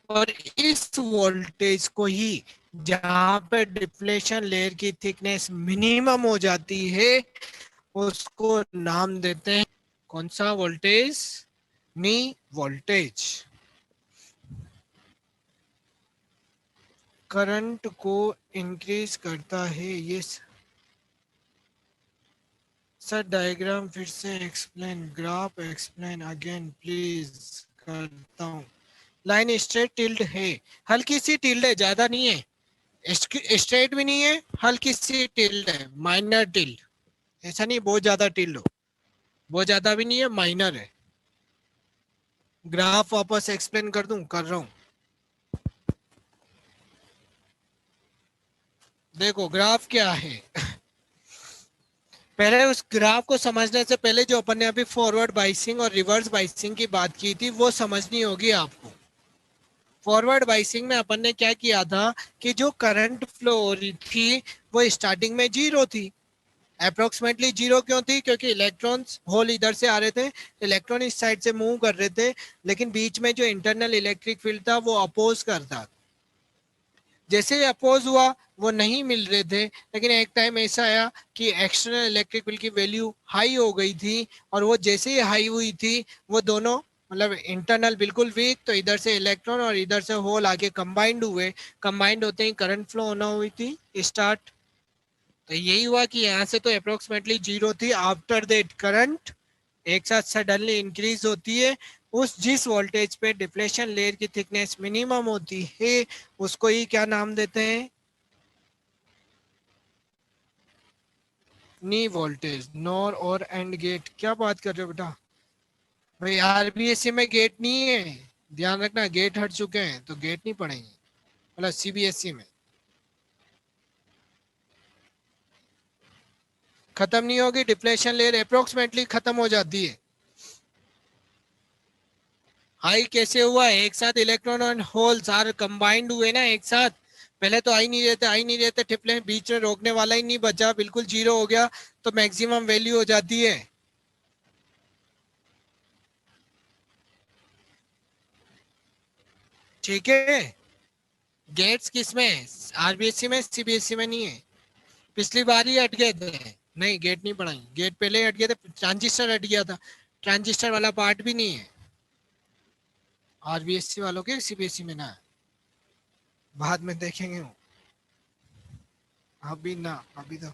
और इस voltage को ही जहां पे डिप्लेशन लेयर की थिकनेस मिनिमम हो जाती है उसको नाम देते हैं कौन सा वोल्टेज, नी वोल्टेज। करंट को इंक्रीज करता है ये। सर डायग्राम फिर से explain, graph explain again please. करता हूँ, लाइन स्ट्रेट टिल्ड है, हल्की सी टिल्ड है, ज्यादा नहीं है, स्ट्रेट भी नहीं है, हल्की सी टिल्ड है, माइनर टिल्ड, ऐसा नहीं बहुत ज्यादा टिल्ड हो, बहुत ज्यादा भी नहीं है, माइनर है। ग्राफ वापस एक्सप्लेन कर दूं, कर रहा हूं। देखो ग्राफ क्या है, पहले उस ग्राफ को समझने से पहले जो अपन ने अभी फॉरवर्ड बाइसिंग और रिवर्स बाइसिंग की बात की थी वो समझनी होगी आपको। फॉरवर्ड बाइसिंग में अपन ने क्या किया था कि जो करंट फ्लो हो रही थी वो स्टार्टिंग में जीरो थी, अप्रोक्सीमेटली जीरो क्यों थी? क्योंकि इलेक्ट्रॉन्स होल इधर से आ रहे थे, इलेक्ट्रॉन इस साइड से मूव कर रहे थे, लेकिन बीच में जो इंटरनल इलेक्ट्रिक फील्ड था वो अपोज करता। जैसे ही अपोज हुआ वो नहीं मिल रहे थे, लेकिन एक टाइम ऐसा आया कि एक्सटर्नल इलेक्ट्रिक फील्ड की वैल्यू हाई हो गई थी, और वो जैसे ही हाई हुई थी वो दोनों मतलब इंटरनल बिल्कुल वीक, तो इधर से इलेक्ट्रॉन और इधर से होल आके कंबाइंड हुए, कंबाइंड होते ही करंट फ्लो होना हुई थी स्टार्ट। तो यही हुआ कि यहाँ से तो अप्रोक्सीमेटली जीरो थी, आफ्टर दैट करंट एक साथ सडनली इंक्रीज होती है। उस जिस वोल्टेज पे डिप्लेशन लेयर की थिकनेस मिनिमम होती है उसको ही क्या नाम देते हैं? नी वोल्टेज। नॉर और एंड गेट, क्या बात कर रहे हो बेटा? भाई आरबीएससी में गेट नहीं है, ध्यान रखना, गेट हट चुके हैं तो गेट नहीं पढ़ेंगे, मतलब सीबीएसई में खत्म नहीं होगी, डिप्लेशन लेयर अप्रोक्सीमेटली खत्म हो जाती है। हाई कैसे हुआ? एक साथ इलेक्ट्रॉन और होल सारे कंबाइंड हुए ना एक साथ। पहले तो आई नहीं रहते ट्रिपले, बीच में रोकने वाला ही नहीं बचा, बिल्कुल जीरो हो गया, तो मैक्सिमम वैल्यू हो जाती है। ठीक है। गेट्स किस में? आरबीएससी में, सीबीएसई में नहीं है। पिछली बार ही हट गए थे। नहीं, गेट नहीं पढ़ाई, गेट पहले ही हट गए थे, ट्रांजिस्टर हट गया था, ट्रांजिस्टर वाला पार्ट भी नहीं है आरबीएससी वालों के, सीबीएसई में ना है। बाद में देखेंगे वो, अभी ना, अभी तो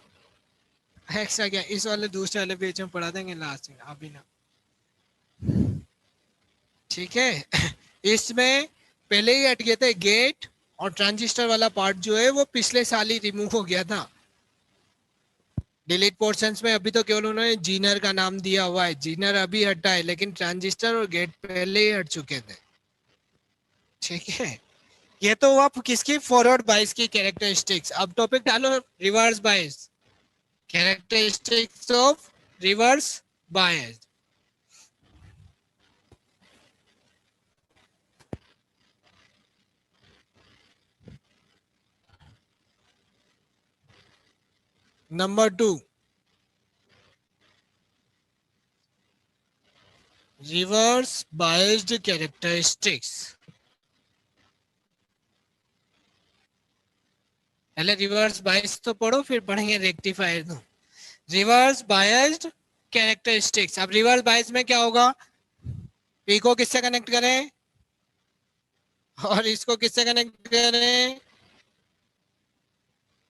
एक्स्ट्रा क्या, इस वाले दूसरे वाले पेज में पढ़ा देंगे लास्ट में, अभी ना। ठीक है। इसमें पहले ही हट गए थे गेट, और ट्रांजिस्टर वाला पार्ट जो है वो पिछले साल ही रिमूव हो गया था डिलीट पोर्शंस में। अभी तो केवल उन्होंने जीनर का नाम दिया हुआ है, जीनर अभी हटा है, लेकिन ट्रांजिस्टर और गेट पहले ही हट चुके थे। ठीक है। ये तो हुआ किसकी? फॉरवर्ड बायस की कैरेक्टरिस्टिक्स। अब टॉपिक डालो reverse bias, characteristics of reverse bias. Number 2, reverse biased characteristics. पहले रिवर्स बायस तो पढ़ो, फिर पढ़ेंगे रेक्टिफायर। तो रिवर्स बायस्ड कैरेक्टरिस्टिक्स। अब रिवर्स बायस में क्या होगा? पी को किससे कनेक्ट करें और इसको किससे कनेक्ट करें?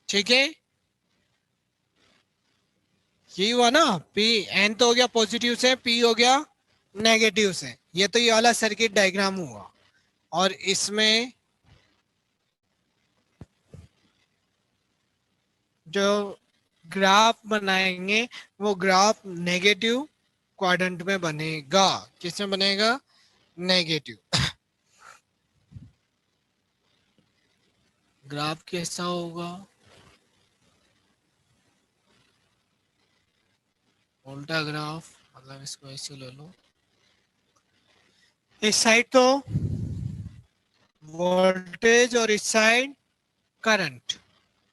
ठीक है, ये हुआ ना, पी एन तो हो गया पॉजिटिव से, पी हो गया नेगेटिव से। ये तो ये वाला सर्किट डायग्राम हुआ, और इसमें जो ग्राफ बनाएंगे वो ग्राफ नेगेटिव क्वाड्रेंट में बनेगा। किसमें बनेगा? नेगेटिव। ग्राफ कैसा होगा? उल्टा ग्राफ, मतलब इसको ऐसे ले लो, इस साइड तो वोल्टेज और इस साइड करंट।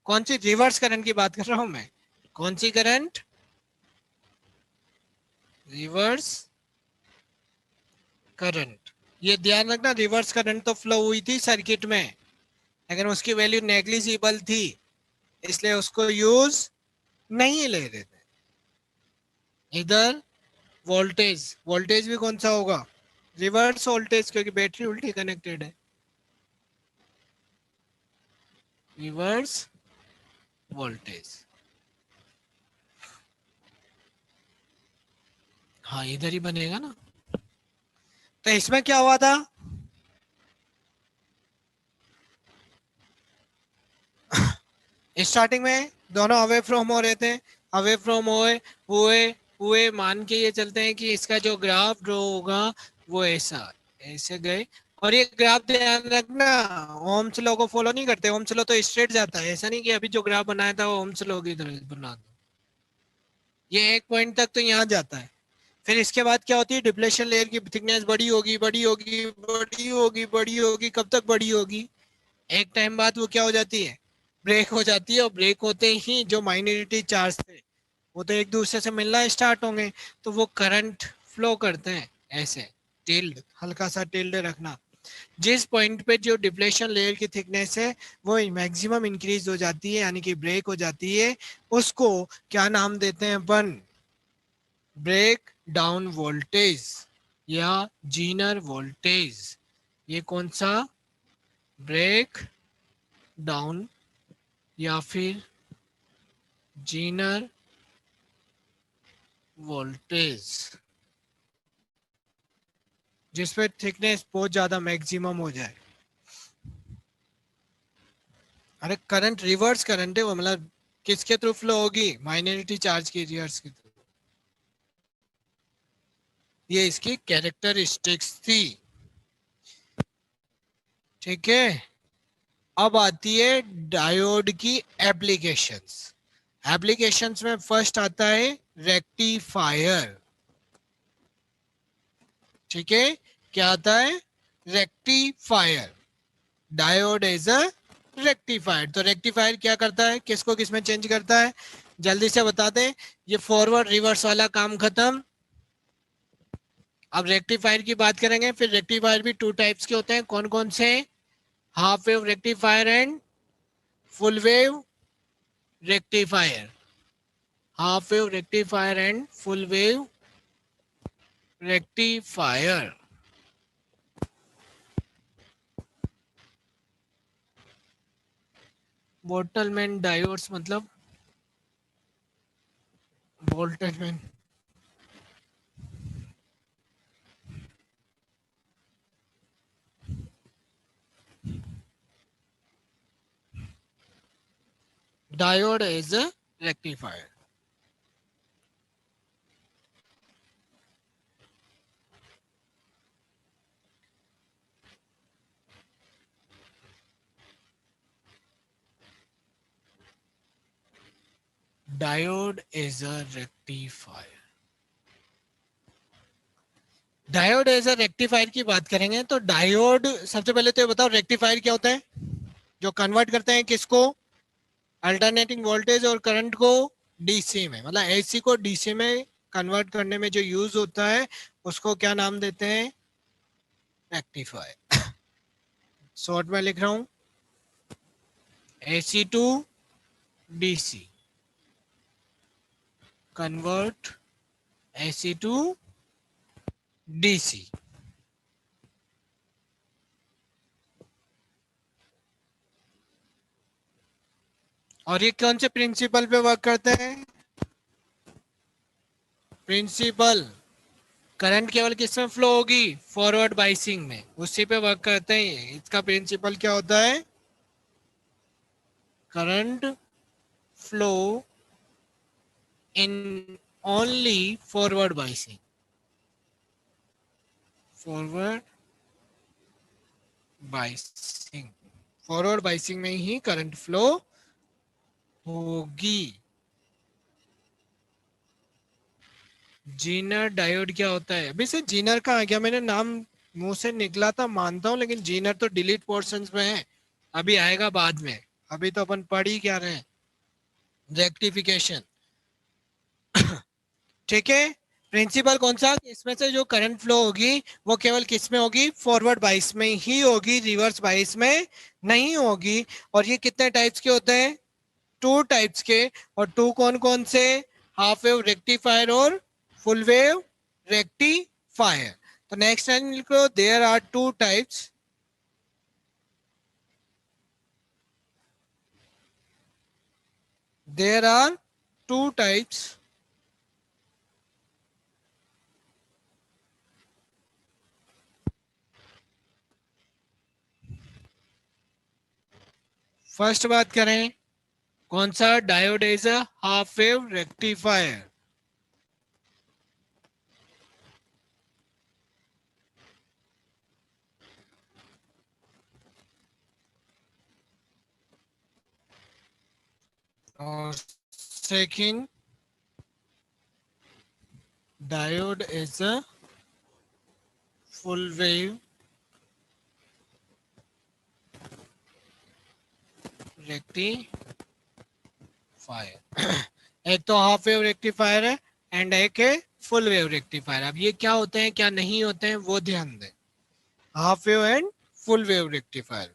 कौन सी? रिवर्स करंट की बात कर रहा हूं मैं। कौन सी करंट? Reverse current. ये ध्यान रखना, रिवर्स करंट तो फ्लो हुई थी सर्किट में, लेकिन उसकी वैल्यू नेग्लिजिबल थी, इसलिए उसको यूज नहीं ले रहे थे। इधर वोल्टेज, वोल्टेज भी कौन सा होगा? रिवर्स वोल्टेज, क्योंकि बैटरी उल्टी कनेक्टेड है। रिवर्स वोल्टेज, हाँ इधर ही बनेगा ना। तो इसमें क्या हुआ था? स्टार्टिंग में दोनों अवे फ्रॉम हो रहे थे, अवे फ्रॉम हुए हुए हुए, मान के ये चलते हैं कि इसका जो ग्राफ ड्रॉ होगा वो ऐसा, ऐसे गए। और ये ग्राफ ध्यान रखना, ओम्स लॉ को फॉलो नहीं करते, ओम्स लॉ तो स्ट्रेट जाता है, ऐसा नहीं कि अभी जो ग्राफ बनाया था वो ओम्स लॉ की तरह बना दो। ये एक पॉइंट तक तो यहाँ जाता है, फिर इसके बाद क्या होती है? डिप्लेशन लेयर की थिकनेस बड़ी होगी, बड़ी होगी, बड़ी होगी, बड़ी होगी, कब तक बड़ी होगी? एक टाइम बाद वो क्या हो जाती है? ब्रेक हो जाती है, और ब्रेक होते ही जो माइनॉरिटी चार्ज थे वो तो एक दूसरे से मिलना स्टार्ट होंगे, तो वो करंट फ्लो करते हैं ऐसे। टिल्ड, हल्का सा टिल्ड रखना। जिस पॉइंट पे जो डिप्लेशन लेयर की थिकनेस है वो मैक्सिमम इंक्रीज हो जाती है, यानी कि ब्रेक हो जाती है, उसको क्या नाम देते हैं अपन? ब्रेक डाउन वोल्टेज या जीनर वोल्टेज। ये कौन सा? ब्रेक डाउन या फिर जीनर वोल्टेज, जिसपे थिकनेस बहुत ज्यादा मैक्सिमम हो जाए। अरे करंट रिवर्स करंट है वो, मतलब किसके थ्रू फ्लो होगी? माइनॉरिटी चार्ज की रिवर्स के थ्रू। ये इसकी कैरेक्टरिस्टिक्स थी। ठीक है, अब आती है डायोड की एप्लीकेशंस। एप्लीकेशंस में फर्स्ट आता है रेक्टिफायर। ठीक है, क्या आता है? Rectifier. Diode is a rectifier. तो रेक्टिफायर क्या करता है, किसको किसमें चेंज करता है? जल्दी से बता दें। ये फॉरवर्ड रिवर्स वाला काम खत्म। अब रेक्टिफायर की बात करेंगे। फिर रेक्टिफायर भी टू टाइप्स के होते हैं, कौन कौन से? Half wave rectifier and full wave rectifier. Half wave rectifier and full wave rectifier. बोल्टलमैन डायोड्स मतलब बोल्टलमैन diode is a rectifier. Diode is a rectifier. Diode as a rectifier की बात करेंगे तो डायोड, सबसे पहले तो ये बताओ रेक्टिफायर क्या होता है? जो कन्वर्ट करते हैं किसको? अल्टरनेटिंग वोल्टेज और करंट को डीसी में, मतलब एसी को डीसी में कन्वर्ट करने में जो यूज होता है उसको क्या नाम देते हैं? रेक्टिफायर। शॉर्ट में लिख रहा हूं, AC to DC convert, AC to DC. और ये कौन से प्रिंसिपल पे वर्क करते हैं? प्रिंसिपल, करंट केवल किस में फ्लो होगी? फॉरवर्ड बाइसिंग में, उसी पे वर्क करते हैं ये। इसका प्रिंसिपल क्या होता है? Current flow in only forward biasing. Forward biasing, forward biasing में ही करंट फ्लो होगी। जीनर डायोड क्या होता है? अभी से जीनर का आ गया, मैंने नाम मुंह से निकला था मानता हूं, लेकिन जीनर तो डिलीट पोर्शंस में है, अभी आएगा बाद में। अभी तो अपन पढ़ ही क्या रहे हैं? रेक्टिफिकेशन। ठीक है, प्रिंसिपल कौन सा? इसमें से जो करंट फ्लो होगी वो केवल किस में होगी? फॉरवर्ड बाइस में ही होगी, रिवर्स बाइस में नहीं होगी। और ये कितने टाइप्स के होते हैं? टू टाइप्स के। और टू कौन कौन से? हाफ वेव रेक्टिफायर और फुल वेव रेक्टिफायर। तो नेक्स्ट टाइम लिखो, there are two types, there are two types first बात करें, कौन सा? Diode is a half wave rectifier. और second, diode is a full wave rectifier. एक तो हाफ वेव रेक्टिफायर है एंड एक है फुल वेव रेक्टिफायर। अब ये क्या होते हैं क्या नहीं होते हैं वो ध्यान दें, half wave and full wave rectifier.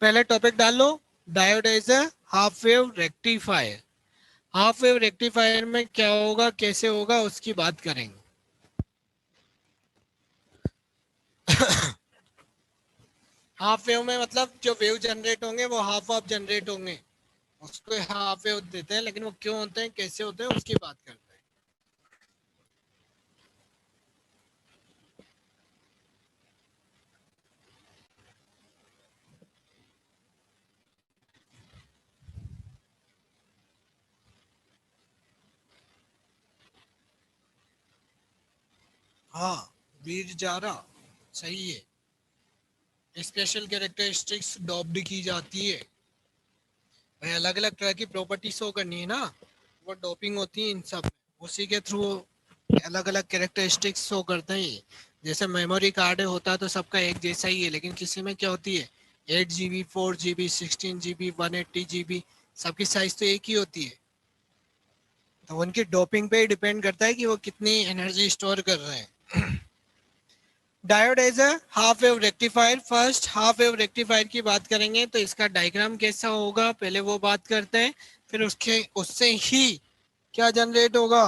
पहले टॉपिक डाल लो, diode is a half wave rectifier. Half wave rectifier में क्या होगा कैसे होगा उसकी बात करेंगे। हाफ वेव में मतलब जो वेव जनरेट होंगे वो हाफ हाफ जनरेट होंगे, उसको हाफ वेव देते हैं, लेकिन वो क्यों होते हैं कैसे होते हैं उसकी बात करते हैं। हाँ, वीर जारा सही है। स्पेशल कैरेक्टरिस्टिक्स डॉप्ड की जाती है, अलग अलग तरह की प्रॉपर्टी शो करनी है ना, वो डोपिंग होती है इन सब में। उसी के थ्रू अलग अलग कैरेक्टरिस्टिक्स शो करते हैं। जैसे मेमोरी कार्ड होता है तो सबका एक जैसा ही है, लेकिन किसी में क्या होती है 8 GB 4 GB 16 GB 180 GB, सबकी साइज तो एक ही होती है। तो उनकी डोपिंग पे ही डिपेंड करता है कि वो कितनी एनर्जी स्टोर कर रहे हैं। Diode as a half wave rectifier. First half wave rectifier की बात करेंगे तो इसका डायग्राम कैसा होगा पहले वो बात करते हैं, फिर उसके उससे ही क्या जनरेट होगा।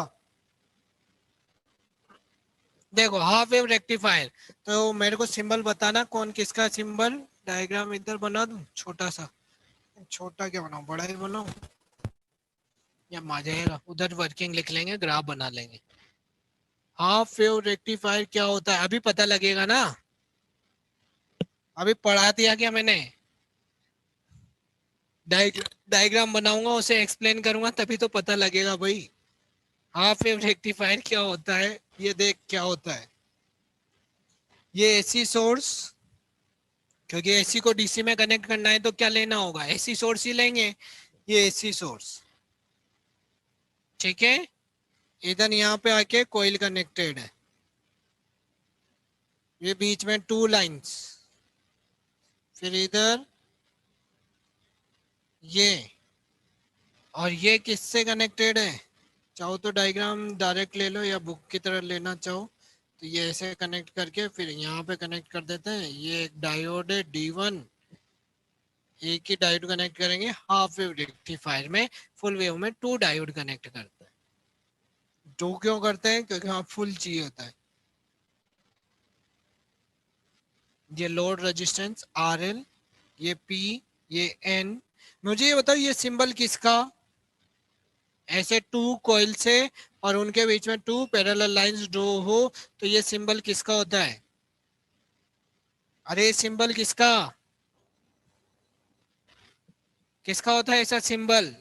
देखो हाफ वेव रेक्टिफायर, तो मेरे को सिंबल बताना कौन किसका सिंबल। डायग्राम इधर बना दूं छोटा सा, छोटा क्या बनाऊं बड़ा ही बनाऊं, या मजा उधर वर्किंग लिख लेंगे ग्राफ बना लेंगे। हाफ वेव रेक्टिफायर क्या होता है अभी पता लगेगा ना, अभी पढ़ा दिया क्या मैंने। डायग्राम बनाऊंगा उसे एक्सप्लेन करूंगा तभी तो पता लगेगा भाई। हाफ वेव रेक्टिफायर क्या होता है, ये देख क्या होता है। ये एसी सोर्स, क्योंकि एसी को डीसी में कनेक्ट करना है तो क्या लेना होगा एसी सोर्स ही लेंगे। ये एसी सोर्स ठीक है, इधर यहाँ पे आके कोयल कनेक्टेड है, ये बीच में टू लाइंस, फिर इधर ये, और ये किससे कनेक्टेड है। चाहो तो डायग्राम डायरेक्ट ले लो या बुक की तरह लेना चाहो तो ये ऐसे कनेक्ट करके फिर यहाँ पे कनेक्ट कर देते हैं। ये एक डायोड है D1, एक ही डायोड कनेक्ट करेंगे हाफ वेव रेक्टिफायर में। फुल वेव में टू डायोड कनेक्ट करते हैं। टू क्यों करते हैं क्योंकि वहाँ फुल चाहिए होता है। ये लोड रेजिस्टेंस RL, ये P, ये N। मुझे ये बताओ ये सिंबल किसका, ऐसे टू कॉइल से और उनके बीच में टू पैरेलल लाइंस ड्रॉ हो तो ये सिंबल किसका होता है। अरे सिंबल किसका, किसका होता है ऐसा सिंबल।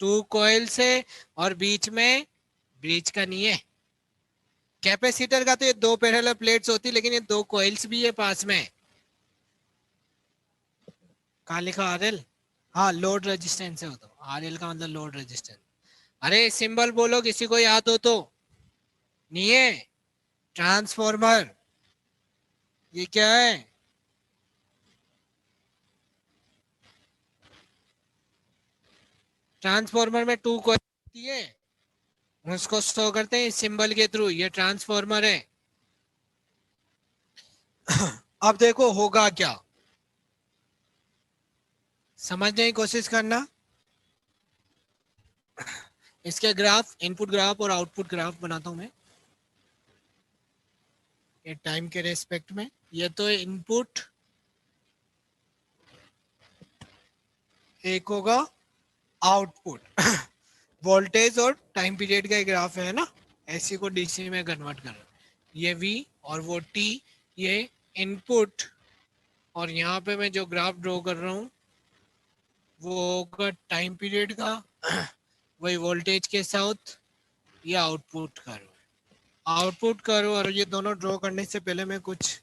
टू कॉइल से और बीच में ब्रिज का नहीं है। कैपेसिटर का तो ये दो पैरेलल प्लेट्स होती लेकिन ये दो कॉइल्स भी है पास में। कहाँ लिखा RL, हाँ लोड रेजिस्टेंस है वो तो, RL का मतलब लोड रेजिस्टेंस। अरे सिंबल बोलो किसी को याद हो तो। नहीं है, ट्रांसफॉर्मर। ये क्या है, ट्रांसफॉर्मर में टू कॉइल होती है, उसको शो करते हैं सिंबल के थ्रू, ये ट्रांसफॉर्मर है। अब देखो होगा क्या, समझने की कोशिश करना। इसके ग्राफ इनपुट ग्राफ और आउटपुट ग्राफ बनाता हूं मैं, ये टाइम के रेस्पेक्ट में। ये तो इनपुट, एक होगा आउटपुट। वोल्टेज और टाइम पीरियड का ग्राफ है ना, एसी को डीसी में कन्वर्ट कर, ये वी और वो टी, ये इनपुट। और यहाँ पे मैं जो ग्राफ ड्रॉ कर रहा हूँ वो होगा टाइम पीरियड का, वही वोल्टेज के साथ। ये आउटपुट करो, आउटपुट करो। और ये दोनों ड्रॉ करने से पहले मैं कुछ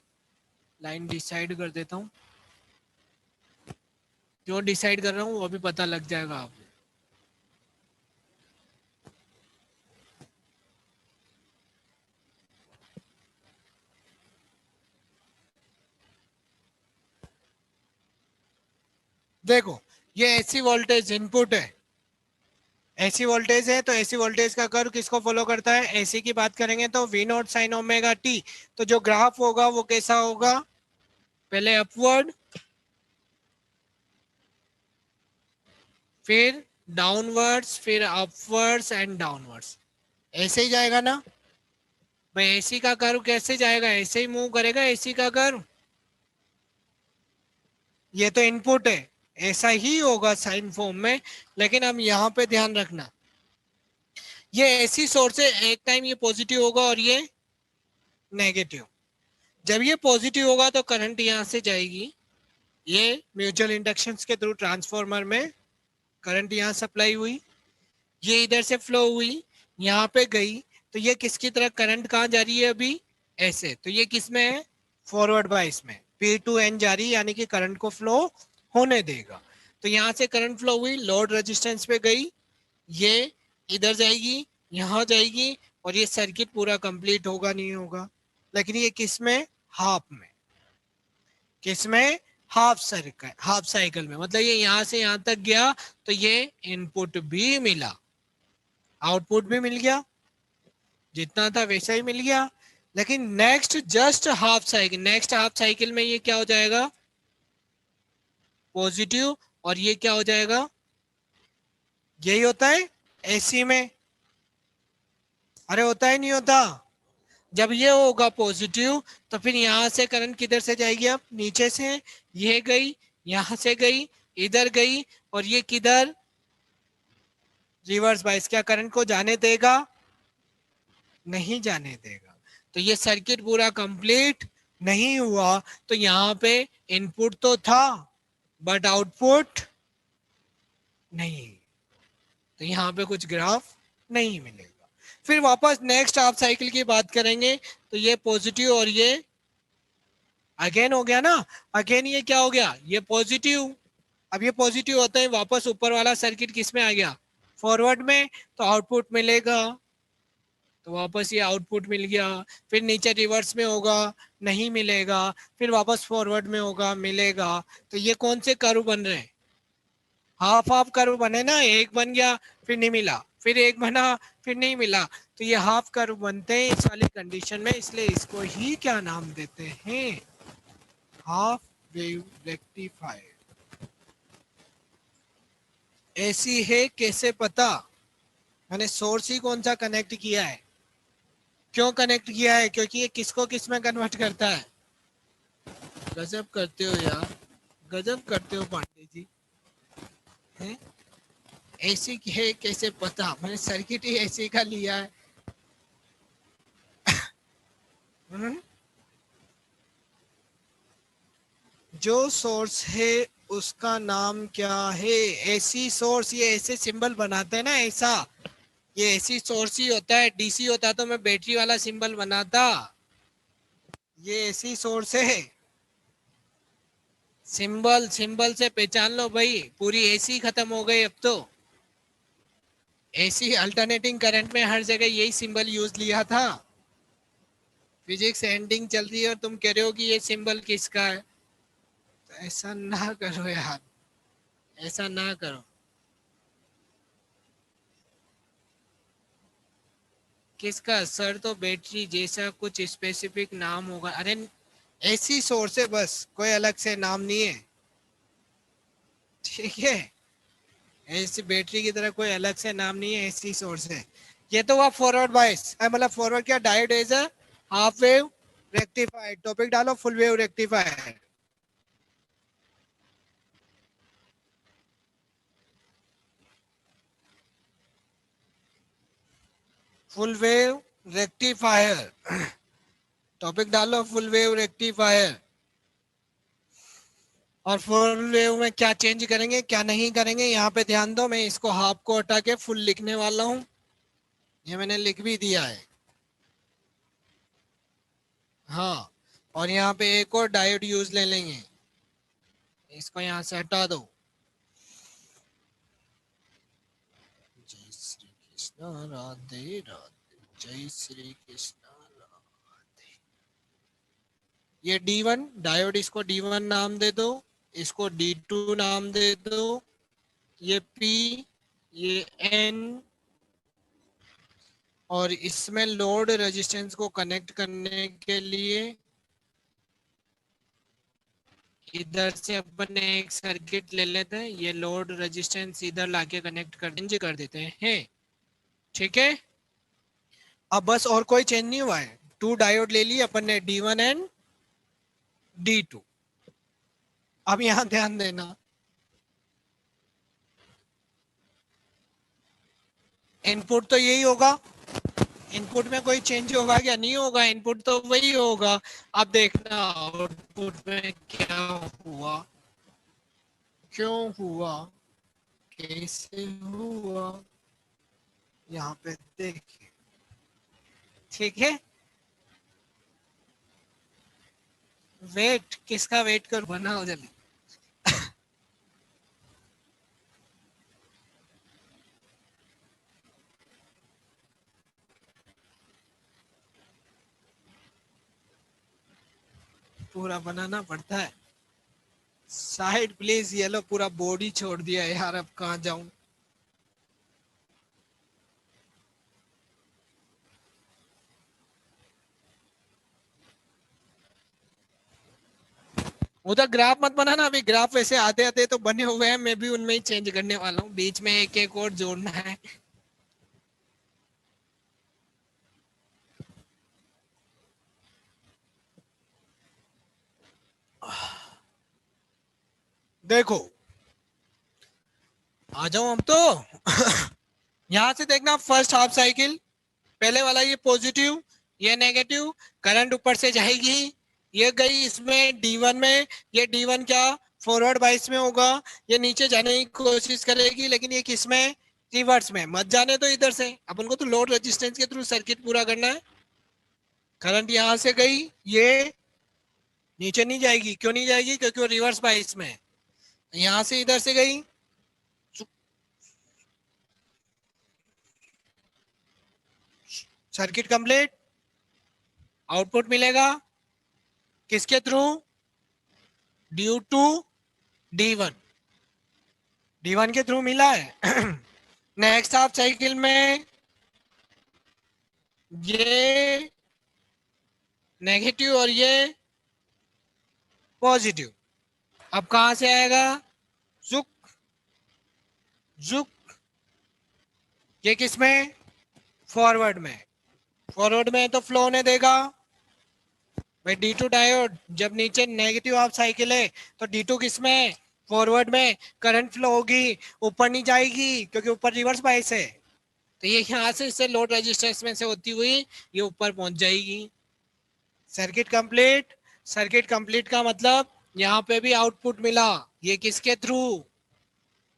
लाइन डिसाइड कर देता हूँ, क्यों डिसाइड कर रहा हूँ वो भी पता लग जाएगा आपको। देखो ये एसी वोल्टेज इनपुट है, एसी वोल्टेज है, तो एसी वोल्टेज का कर्व किसको फॉलो करता है? एसी की बात करेंगे तो V naught sine omega T. तो जो ग्राफ होगा वो कैसा होगा? पहले अपवर्ड, फिर डाउनवर्ड्स, फिर अपवर्ड्स एंड डाउनवर्ड्स, ऐसे ही जाएगा ना भाई। एसी का कर्व कैसे जाएगा? ऐसे ही मूव करेगा एसी का कर्व। ये तो इनपुट है, ऐसा ही होगा साइन फॉर्म में। लेकिन हम यहाँ पे ध्यान रखना, ये ऐसी सोर्स है, एक टाइम ये पॉजिटिव होगा और ये नेगेटिव। जब ये पॉजिटिव होगा तो करंट यहाँ से जाएगी, ये म्यूचुअल इंडक्शन के थ्रू ट्रांसफॉर्मर में करंट यहाँ सप्लाई हुई, ये इधर से फ्लो हुई, यहाँ पे गई, तो ये किसकी तरह करंट कहाँ जा रही है अभी? ऐसे। तो ये किस में है? फॉरवर्ड बाइस में पी टू एन जा रही है, यानी कि करंट को फ्लो होने देगा। तो यहाँ से करंट फ्लो हुई, लोड रेजिस्टेंस पे गई, ये इधर जाएगी, यहाँ जाएगी, और ये सर्किट पूरा कंप्लीट होगा नहीं होगा? लेकिन ये किस में? हाफ में। किस में? हाफ सर्कल, हाफ साइकिल में। मतलब ये यहाँ से यहाँ तक गया तो ये इनपुट भी मिला, आउटपुट भी मिल गया, जितना था वैसा ही मिल गया। लेकिन next just half cycle, next half cycle में ये क्या हो जाएगा? पॉजिटिव, और ये क्या हो जाएगा? यही होता है एसी में। अरे होता ही नहीं होता। जब ये होगा पॉजिटिव तो फिर यहाँ से करंट किधर से जाएगी? अब नीचे से ये गई, यहाँ से गई, इधर गई, और ये किधर? Reverse bias. क्या करंट को जाने देगा? नहीं जाने देगा। तो ये सर्किट पूरा कंप्लीट नहीं हुआ। तो यहाँ पे इनपुट तो था बट आउटपुट नहीं, तो यहाँ पे कुछ ग्राफ नहीं मिलेगा। फिर वापस नेक्स्ट हाफ साइकिल की बात करेंगे तो ये पॉजिटिव और ये अगेन हो गया ना। अगेन ये क्या हो गया? ये पॉजिटिव। अब ये पॉजिटिव होता है, वापस ऊपर वाला सर्किट किस में आ गया? फॉरवर्ड में। तो आउटपुट मिलेगा, तो वापस ये आउटपुट मिल गया। फिर नीचे रिवर्स में होगा, नहीं मिलेगा। फिर वापस फॉरवर्ड में होगा, मिलेगा। तो ये कौन से कर्व बन रहे हैं? हाफ हाफ कर्व बने ना। एक बन गया, फिर नहीं मिला, फिर एक बना, फिर नहीं मिला। तो ये हाफ कर्व बनते हैं इस वाली कंडीशन में, इसलिए इसको ही क्या नाम देते हैं? Half wave rectifier. ऐसी है कैसे पता? मैंने सोर्स ही कौन सा कनेक्ट किया है। क्यों कनेक्ट किया है? क्योंकि ये किसको किस में कन्वर्ट करता है। गजब करते हो यार, गजब करते हो पांडे जी। हैं? ऐसी है कैसे पता? मैंने सर्किट ही ऐसी का लिया है। जो सोर्स है उसका नाम क्या है? AC source. ये ऐसे सिंबल बनाते हैं ना, ऐसा। ये एसी सोर्स ही होता है, डीसी होता तो मैं बैटरी वाला सिंबल बनाता। ये एसी सोर्स है। सिंबल, सिंबल से पहचान लो भाई, पूरी एसी खत्म हो गई अब तो। एसी अल्टरनेटिंग करंट में हर जगह यही सिंबल यूज लिया था। फिजिक्स एंडिंग चल रही है और तुम कह रहे हो कि ये सिंबल किसका है? तो ऐसा ना करो यार, ऐसा ना करो। किसका सर? तो बैटरी जैसा कुछ स्पेसिफिक नाम होगा। अरे एसी सोर्स है बस, कोई अलग से नाम नहीं है, ठीक है? ऐसी बैटरी की तरह कोई अलग से नाम नहीं है, एसी सोर्स है। ये तो हुआ फॉरवर्ड बायस, मतलब फॉरवर्ड क्या? Diode is a half wave rectifier. Topic डालो full wave rectifier. Full wave rectifier, topic डालो फुल वेव रेक्टिफायर। और फुल वेव में क्या चेंज करेंगे क्या नहीं करेंगे, यहाँ पे ध्यान दो। मैं इसको हाफ को हटा के फुल लिखने वाला हूँ, ये मैंने लिख भी दिया है। हाँ, और यहाँ पे एक और डायोड यूज ले लेंगे, इसको यहाँ से हटा दो। जय श्री कृष्ण, राधे राधे, जय श्री कृष्ण राधे। ये D1 डायोड, इसको D1 नाम दे दो, इसको D2 नाम दे दो, ये P, ये N, और इसमें लोड रेजिस्टेंस को कनेक्ट करने के लिए इधर से अपन एक सर्किट ले लेते हैं, ये लोड रेजिस्टेंस इधर लाके कनेक्ट कर देते हैं। ठीक है, अब बस और कोई चेंज नहीं हुआ है। 2 डायोड ले लिए अपन ने, D1 एंड D2। अब यहां ध्यान देना, इनपुट तो यही होगा, इनपुट में कोई चेंज होगा क्या? नहीं होगा, इनपुट तो वही होगा। अब देखना आउटपुट में क्या हुआ, क्यों हुआ, कैसे हुआ, यहाँ पे देखिए। ठीक है, वेट, किसका वेट कर, बनाओ जल्दी। पूरा बनाना पड़ता है। साइड प्लीज, ये लो पूरा बॉडी छोड़ दिया यार, अब कहाँ जाऊं। उधर ग्राफ मत बनाना, अभी ग्राफ वैसे आते आते तो बने हुए हैं, मैं भी उनमें ही चेंज करने वाला हूँ, बीच में एक एक और जोड़ना है। देखो आ जाओ हम तो। यहां से देखना, फर्स्ट हाफ साइकिल, पहले वाला ये पॉजिटिव, ये नेगेटिव, करंट ऊपर से जाएगी, ये गई इसमें D1 में, ये D1 क्या फॉरवर्ड बाइस में होगा, ये नीचे जाने की कोशिश करेगी, लेकिन ये किस में, रिवर्स में। मत जाने तो इधर से, अपन को तो लोड रेजिस्टेंस के थ्रू सर्किट पूरा करना है। करंट यहां से गई, ये नीचे नहीं जाएगी, क्यों नहीं जाएगी, क्योंकि वो रिवर्स बाइस में है। यहां से इधर से गई, सर्किट कंप्लीट, आउटपुट मिलेगा किसके through, due to D1, D1 के थ्रू मिला है। नेक्स्ट हाफ साइकिल में ये नेगेटिव और ये पॉजिटिव, अब कहां से आएगा, जुक जुक, ये किस में, फॉरवर्ड में, फॉरवर्ड में तो फ्लो होने देगा भाई। D2 डायोड जब नीचे नेगेटिव हाफ साइकिल है तो D2 किस में, फॉरवर्ड में, करंट फ्लो होगी, ऊपर नहीं जाएगी क्योंकि ऊपर रिवर्स बाइस है, तो ये यहाँ से इससे लोड रेजिस्टेंस में से होती हुई ये ऊपर पहुंच जाएगी। सर्किट कंप्लीट, सर्किट कंप्लीट का मतलब यहाँ पे भी आउटपुट मिला, ये किसके through,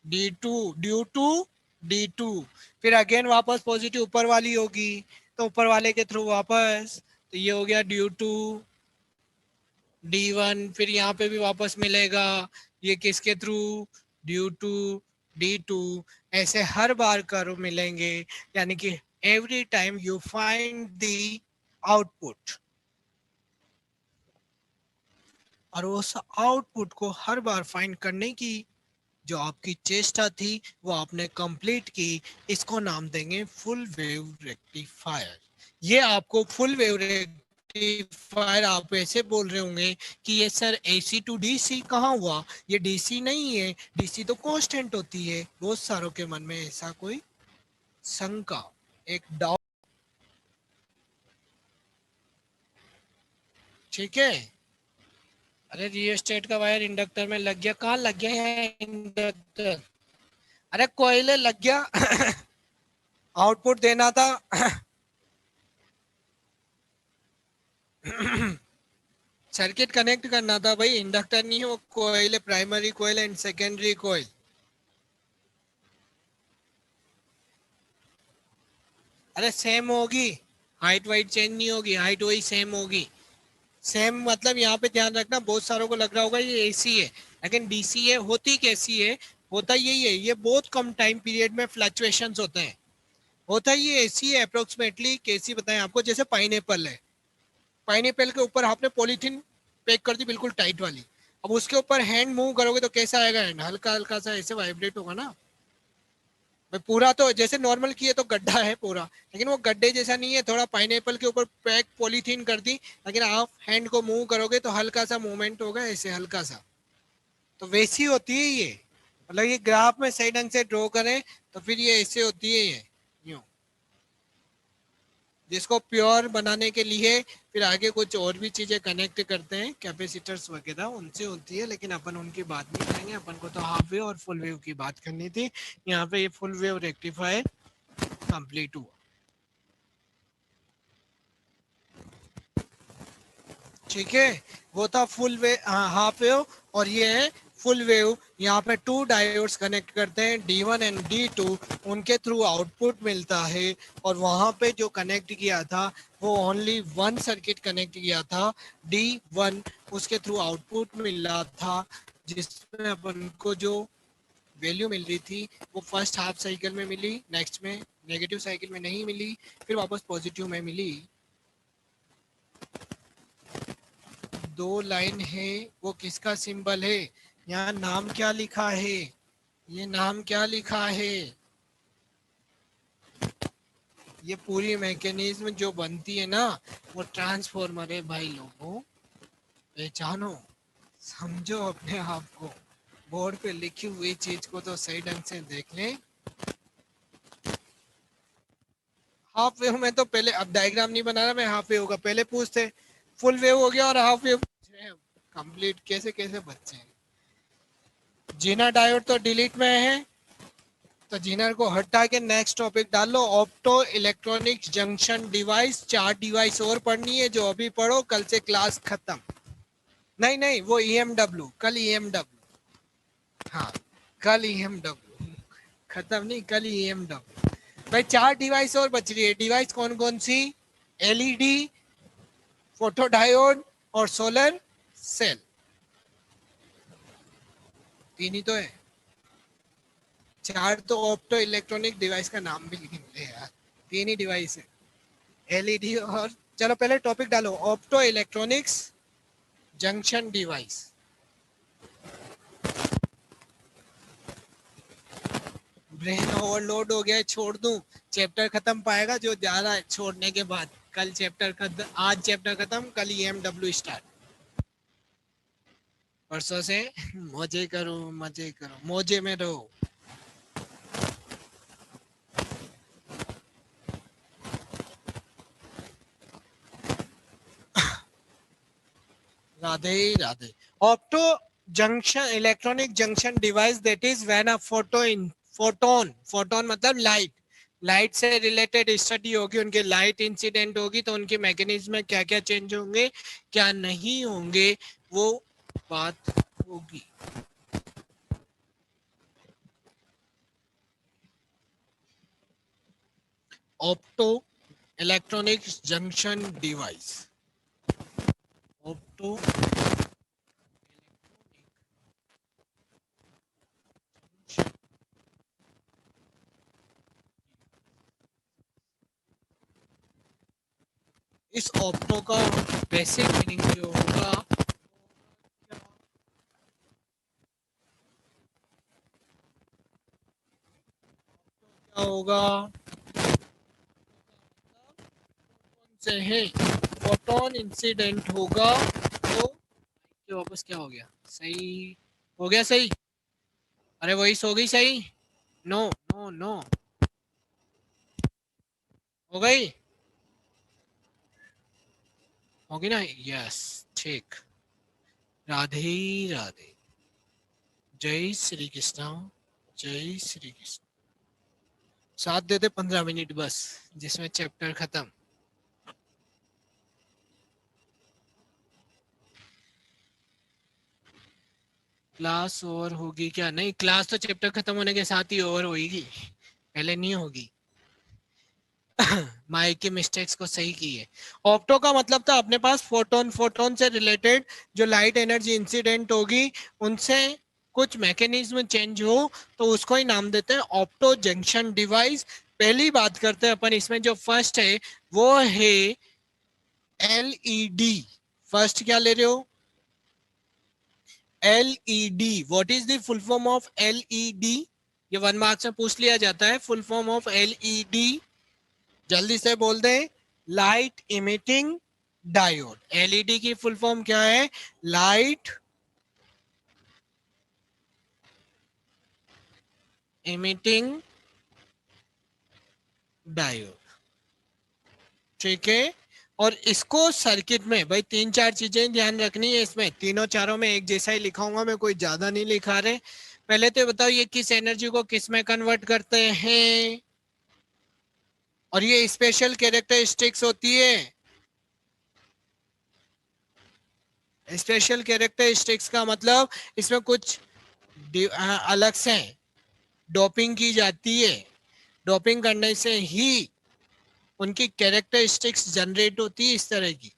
D2, due to D2, फिर अगेन वापस पॉजिटिव ऊपर वाली होगी तो ऊपर वाले के थ्रू वापस, तो ये हो गया ड्यू टू D1, फिर यहाँ पे भी वापस मिलेगा, ये किसके थ्रू, ड्यू टू D2, ऐसे हर बार कर्व मिलेंगे, यानी कि every time you find the output, और उस आउटपुट को हर बार फाइंड करने की जो आपकी चेष्टा थी वो आपने कंप्लीट की, इसको नाम देंगे फुल वेव रेक्टिफायर। ये आपको फुल वेव रेक्टिफायर, आप ऐसे बोल रहे होंगे कि ये सर AC टू DC कहाँ हुआ, ये DC नहीं है, DC तो कांस्टेंट होती है। बहुत सारों के मन में ऐसा कोई शंका, एक डाउट, ठीक है। अरे रियोस्टेट का वायर इंडक्टर में लग गया, कहाँ लग गया है इंडक्टर, अरे कोयले लग गया। आउटपुट देना था। सर्किट कनेक्ट करना था भाई, इंडक्टर नहीं है वो, कोयल है, primary coil and secondary coil. अरे सेम होगी, हाइट वाइट चेंज नहीं होगी, हाइट वही सेम होगी। सेम मतलब यहाँ पे ध्यान रखना, बहुत सारों को लग रहा होगा ये AC है, लेकिन DC है। होती कैसी है, होता यही है, ये बहुत कम टाइम पीरियड में फ्लक्चुएशंस होते हैं। होता ये AC है अप्रोक्सीमेटली, कैसी बताएं आपको, जैसे पाइनएप्पल है, पाइनएप्पल के ऊपर आपने पॉलीथीन पैक कर दी बिल्कुल टाइट वाली, अब उसके ऊपर हैंड मूव करोगे तो कैसा आएगा, हैंड हल्का हल्का सा ऐसे वाइब्रेट होगा ना, भाई पूरा तो जैसे नॉर्मल किए तो गड्ढा है पूरा, लेकिन वो गड्ढे जैसा नहीं है, थोड़ा पाइनएप्पल के ऊपर पैक पॉलीथीन कर दी, लेकिन आप हैंड को मूव करोगे तो हल्का सा मूवमेंट होगा, ऐसे हल्का सा, तो वैसी होती है ये। मतलब ये ग्राफ में सही ढंग से ड्रॉ करें तो फिर ये ऐसे होती है ये, यूं। जिसको प्योर बनाने के लिए फिर आगे कुछ और भी चीजें कनेक्ट करते हैं, कैपेसिटर्स वगैरह, उनसे होती है, लेकिन अपन उनकी बात नहीं करेंगे, अपन को तो हाफ वेव और फुल वेव की बात करनी थी। यहाँ पे ये फुल वेव रेक्टिफायर कंप्लीट हुआ। ठीक है, वो था फुल वेव, हाफ वेव, और ये है फुल वेव। यहाँ पे टू डायोड्स कनेक्ट करते हैं, D1 एंड D2, उनके थ्रू आउटपुट मिलता है। और वहां पे जो कनेक्ट किया था वो ओनली वन सर्किट कनेक्ट किया था, D1, उसके थ्रू आउटपुट मिल रहा था, जिसमें अपन को जो वैल्यू मिल रही थी वो फर्स्ट हाफ साइकिल में मिली, नेक्स्ट में नेगेटिव साइकिल में नहीं मिली, फिर वापस पॉजिटिव में मिली। दो लाइन है, वो किसका सिंबल है? यहाँ नाम क्या लिखा है? ये नाम क्या लिखा है? ये पूरी मैकेनिज्म जो बनती है ना, वो ट्रांसफॉर्मर है भाई लोगों, पहचानो, समझो अपने आप को। बोर्ड पे लिखी हुई चीज को तो सही ढंग से देख लें। हाफ वेव में तो पहले, अब डायग्राम नहीं बना रहा मैं, हाफ वेव का पहले पूछते, फुल वेव हो गया और हाफ वेव कंप्लीट, कैसे कैसे बच्चे हैं। जीना डायोड तो डिलीट में है, तो जीनर को हटा के नेक्स्ट टॉपिक डाल लो, ऑप्टो इलेक्ट्रॉनिक्स जंक्शन डिवाइस। चार डिवाइस और पढ़नी है जो अभी पढ़ो, कल से क्लास खत्म। नहीं नहीं, वो EMW, कल EMW, हाँ कल EMW खत्म नहीं, कल EMW। भाई चार डिवाइस और बच रही है, डिवाइस कौन कौन सी? LED, फोटो डायोड और सोलर सेल, तीन ही तो है। चार तो ऑप्टो इलेक्ट्रॉनिक डिवाइस का नाम भी लिख ले यार, तीन ही डिवाइस है, LED और, चलो पहले टॉपिक डालो, opto electronics junction device. Brain overload हो गया है, छोड़ दूं? चैप्टर खत्म पाएगा जो जा रहा है छोड़ने के बाद, कल चैप्टर खत्म, आज चैप्टर खत्म, कल EMW स्टार्ट। परसों से मजे करो, मजे करो, मौजे में रहो। Radhe Radhe. Opto junction electronic junction device, that is when a photon, photon मतलब लाइट, लाइट से रिलेटेड स्टडी होगी, उनके लाइट इंसिडेंट होगी तो उनके मैकेनिज्म में क्या क्या चेंज होंगे, क्या नहीं होंगे, वो बात होगी। Opto electronic junction device, opto इस ऑप्टो का बेसिक मीनिंग जो होगा क्या होगा, से है फोटोन इंसिडेंट होगा तो ये वापस क्या हो गया, सही हो गया सही, अरे वही सो गई सही, नो नो नो, हो गई, होगी ना, यस ठीक। राधे राधे, जय श्री कृष्ण, जय श्री कृष्ण। साथ दे दे 15 मिनट बस, जिसमें चैप्टर खत्म। क्लास ओवर होगी क्या? नहीं, क्लास तो चैप्टर खत्म होने के साथ ही ओवर होगी, पहले नहीं होगी। माइक की मिस्टेक्स को सही की है। ऑप्टो का मतलब था अपने पास फोटोन, फोटोन से रिलेटेड जो लाइट एनर्जी इंसिडेंट होगी, उनसे कुछ मैकेनिज्म चेंज हो, तो उसको ही नाम देते हैं ऑप्टो जंक्शन डिवाइस। पहली बात करते हैं अपन इसमें, जो फर्स्ट है वो है LED। फर्स्ट क्या ले रहे हो? LED। What is the full form of LED? ये 1 मार्क्स में पूछ लिया जाता है। फुल फॉर्म ऑफ एलईडी, जल्दी से बोल दें, लाइट इमिटिंग डायोड। एलईडी की फुल फॉर्म क्या है? Light emitting diode. ठीक है, और इसको सर्किट में भाई 3-4 चीजें ध्यान रखनी है इसमें, तीनों चारों में एक जैसा ही लिखाऊंगा मैं, कोई ज्यादा नहीं लिखा रहे। पहले तो बताओ ये किस एनर्जी को किस में कन्वर्ट करते हैं, और ये स्पेशल कैरेक्टरिस्टिक्स होती है। स्पेशल कैरेक्टरिस्टिक्स का मतलब इसमें कुछ अलग से डोपिंग की जाती है, डोपिंग करने से ही उनकी कैरेक्टरिस्टिक्स जनरेट होती है इस तरह की।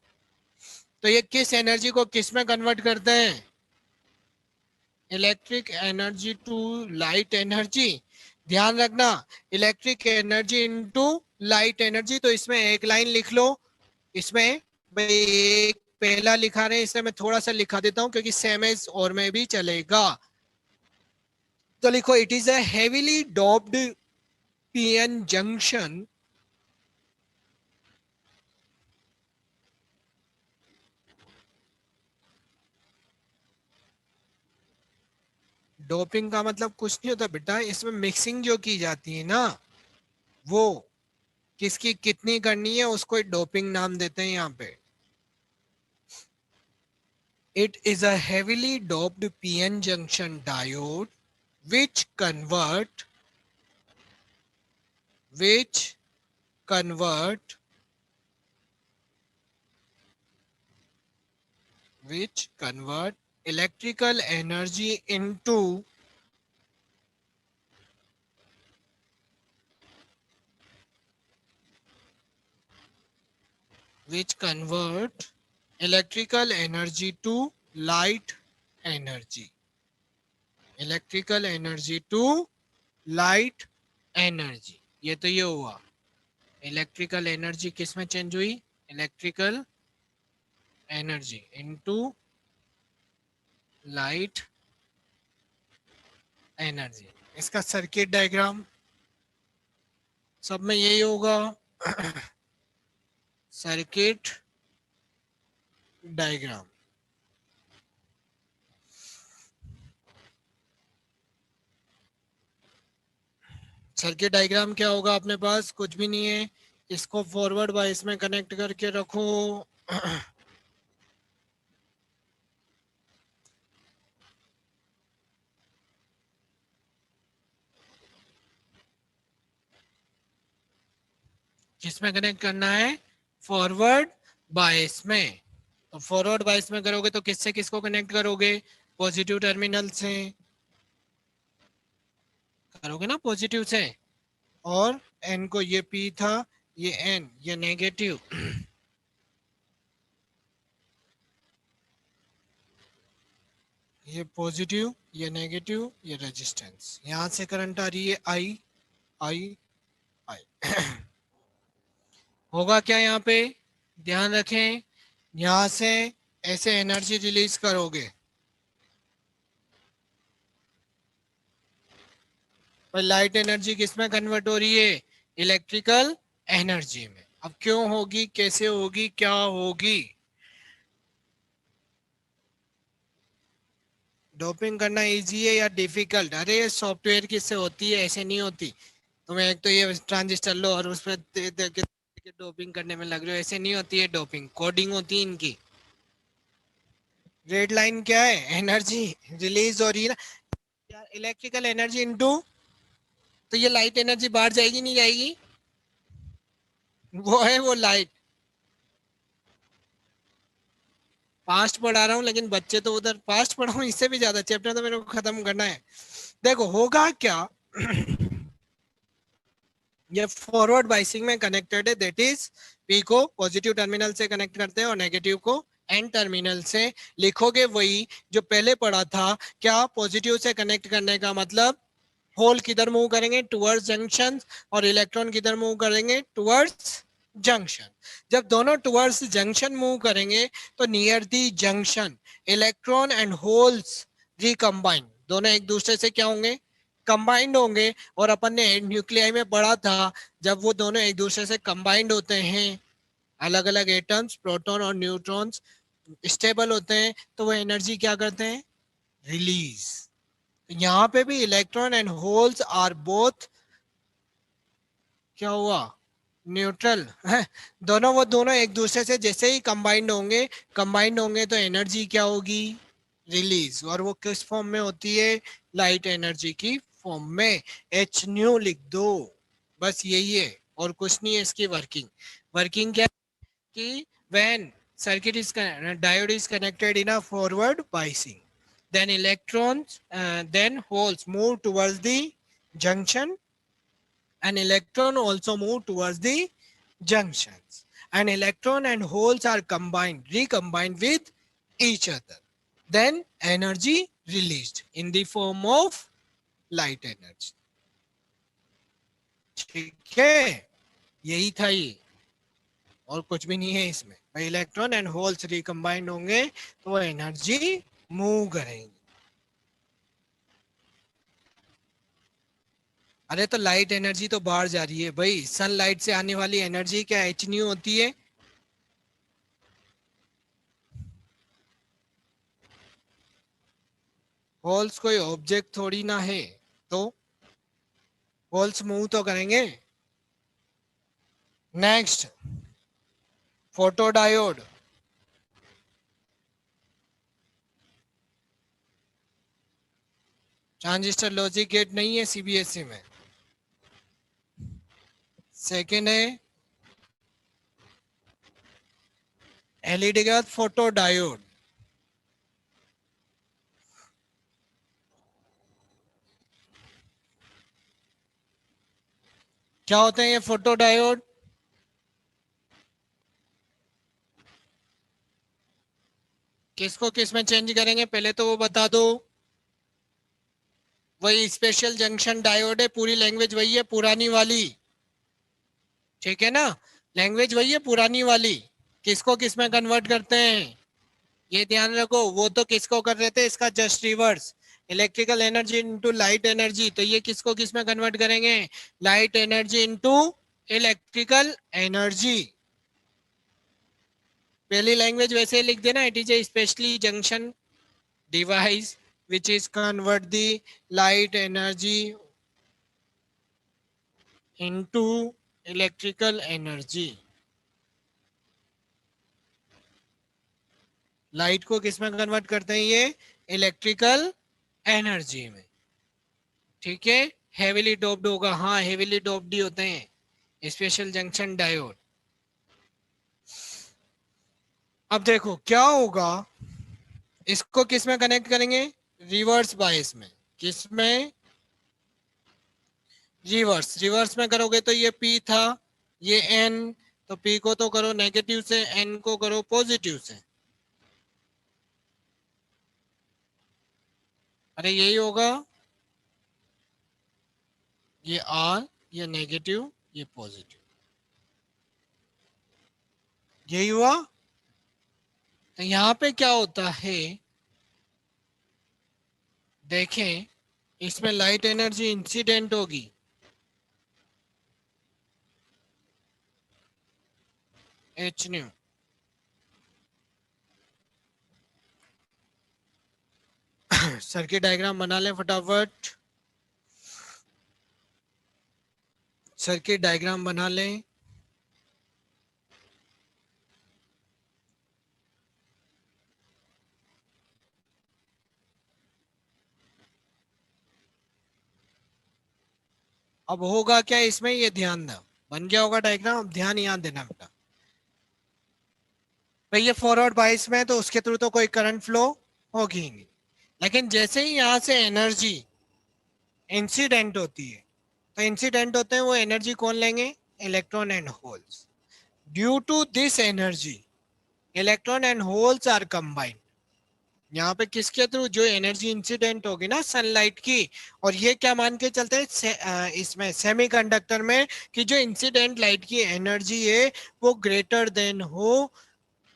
तो ये किस एनर्जी को किस में कन्वर्ट करते हैं? Electric energy to light energy. ध्यान रखना, electric energy into light energy. तो इसमें एक लाइन लिख लो, इसमें भाई एक पहला लिखा रहे हैं, इसमें मैं थोड़ा सा लिखा देता हूं क्योंकि सेम एज और में भी चलेगा। तो लिखो, it is a heavily doped PN junction doping का मतलब कुछ नहीं होता बेटा, इसमें मिक्सिंग जो की जाती है ना, वो किसकी कितनी करनी है उसको डोपिंग नाम देते हैं यहाँ पे। It is a heavily doped PN junction diode which which convert convert electrical energy into which convert electrical energy to light energy, electrical energy to light energy। ये तो ये हुआ, इलेक्ट्रिकल एनर्जी किस में चेंज हुई? Electrical energy into light energy. इसका circuit diagram सब में यही होगा। सर्किट डायग्राम, सर्किट डायग्राम क्या होगा अपने पास? कुछ भी नहीं है, इसको फॉरवर्ड बायस में कनेक्ट करके रखो। किसमें कनेक्ट करना है? फॉरवर्ड बायस में। तो फॉरवर्ड बायस में करोगे तो किससे किसको कनेक्ट करोगे? पॉजिटिव टर्मिनल से करोगे ना, पॉजिटिव से। और एन को, ये पी था, ये एन, ये नेगेटिव। ये पॉजिटिव, ये नेगेटिव, ये रेजिस्टेंस। यहां से करंट आ रही है आई आई आई। होगा क्या यहाँ पे? ध्यान रखें, यहां से ऐसे एनर्जी रिलीज करोगे, पर लाइट एनर्जी किस में कन्वर्ट हो रही है? इलेक्ट्रिकल एनर्जी में। अब क्यों होगी, कैसे होगी, क्या होगी? डोपिंग करना इजी है या डिफिकल्ट? अरे सॉफ्टवेयर किससे होती है, ऐसे नहीं होती। तुम्हें एक तो ये ट्रांजिस्टर लो और उस पर डोपिंग करने में लग रहे हो, ऐसे नहीं होती है डोपिंग, कोडिंग होती है इनकी। रेड लाइन क्या है? एनर्जी रिलीज हो रही है ना, इलेक्ट्रिकल एनर्जी इनटू, तो ये लाइट एनर्जी बाहर जाएगी नहीं जाएगी? वो है वो लाइट। पास्ट पढ़ा रहा हूँ लेकिन बच्चे तो उधर, पास्ट पढ़ा हूँ इससे भी ज्यादा, चैप्टर तो मेरे को खत्म करना है। देखो होगा क्या। ये फॉरवर्ड बाइसिंग में कनेक्टेड है, दैट इज पी को पॉजिटिव टर्मिनल से कनेक्ट करते हैं और नेगेटिव को एन टर्मिनल से। लिखोगे वही जो पहले पढ़ा था। क्या? पॉजिटिव से कनेक्ट करने का मतलब होल किधर मूव करेंगे? टुवर्ड्स जंक्शन, और इलेक्ट्रॉन किधर मूव करेंगे? Towards junction. जब दोनों टुवर्ड्स जंक्शन मूव करेंगे तो near the junction electron and holes recombine, दोनों एक दूसरे से क्या होंगे? कंबाइंड होंगे। और अपन ने न्यूक्लियाई में पढ़ा था, जब वो दोनों एक दूसरे से कंबाइंड होते हैं, अलग अलग एटम्स प्रोटॉन और न्यूट्रॉन्स स्टेबल होते हैं, तो वो एनर्जी क्या करते हैं, रिलीज। यहाँ पे भी electron and holes are both, क्या हुआ, न्यूट्रल है। दोनों वो दोनों एक दूसरे से जैसे ही कंबाइंड होंगे तो एनर्जी क्या होगी, रिलीज। और वो किस फॉर्म में होती है, लाइट एनर्जी की फॉर्म में। एच न्यू लिख दो, बस यही है और कुछ नहीं है इसकी वर्किंग। वर्किंग क्या कि when circuit is diode is connected in a forward biasing, then electrons then holes move towards the junction, and electron also move towards the junctions, and electron and holes are recombined with each other, then energy released in the form of light energy. ठीक है, यही था ये, और कुछ भी नहीं है इसमें। भाई इलेक्ट्रॉन एंड होल्स रिकम्बाइंड होंगे तो वो एनर्जी मूव करेंगे। अरे तो लाइट एनर्जी तो बाहर जा रही है भाई, सनलाइट से आने वाली एनर्जी क्या एच न्यू होती है। होल्स कोई ऑब्जेक्ट थोड़ी ना है, तो होल्स मूव तो करेंगे। Next, photodiode. Transistor logic gate नहीं है सीबीएसई में। सेकेंड है एलईडी के बाद फोटोडायोड। क्या होते हैं ये फोटोडायोड, किसको किस में चेंज करेंगे पहले तो वो बता दो। वही स्पेशल जंक्शन डायोड है, पूरी लैंग्वेज वही है पुरानी वाली, ठीक है ना। लैंग्वेज वही है पुरानी वाली, किसको किस में कन्वर्ट करते हैं ये ध्यान रखो। वो तो किसको कर रहे थे, इसका just reverse, electrical energy into light energy. तो ये किसको किस में कन्वर्ट करेंगे, light energy into electrical energy. पहली लैंग्वेज वैसे लिख देना, it is a specially junction device which is convert the light energy into electrical energy। Light को किस में कन्वर्ट करते हैं ये, इलेक्ट्रिकल एनर्जी में, ठीक है। हेवीली डोप्ड होगा, हाँ हेवीली डोप्ड ही होते हैं स्पेशल जंक्शन डायोड। अब देखो क्या होगा, इसको किस में कनेक्ट करेंगे, रिवर्स बायस में। किस में, रिवर्स। रिवर्स में करोगे तो ये P था, ये N, तो P को तो करो नेगेटिव से, N को करो पॉजिटिव से। अरे यही होगा, ये R, ये नेगेटिव, ये पॉजिटिव, यही हुआ। तो यहाँ पे क्या होता है, देखें, इसमें लाइट एनर्जी इंसिडेंट होगी, एच न्यू। सर्किट डायग्राम बना लें फटाफट, सर्किट डायग्राम बना लें। अब होगा क्या इसमें, ये ध्यान दो, बन गया होगा डायग्राम, अब ध्यान यहाँ देना बेटा। भाई ये फॉरवर्ड बाइस में है तो उसके थ्रू तो कोई करंट फ्लो होगी ही नहीं, लेकिन जैसे ही यहाँ से एनर्जी इंसिडेंट होती है, तो इंसिडेंट होते हैं वो एनर्जी कौन लेंगे, electron and holes. Due to this energy electron and holes are combined. यहाँ पे किसके थ्रू, जो एनर्जी इंसिडेंट होगी ना सनलाइट की, और ये क्या मान के चलते हैं इसमें सेमीकंडक्टर में, कि जो इंसिडेंट लाइट की एनर्जी है वो ग्रेटर देन हो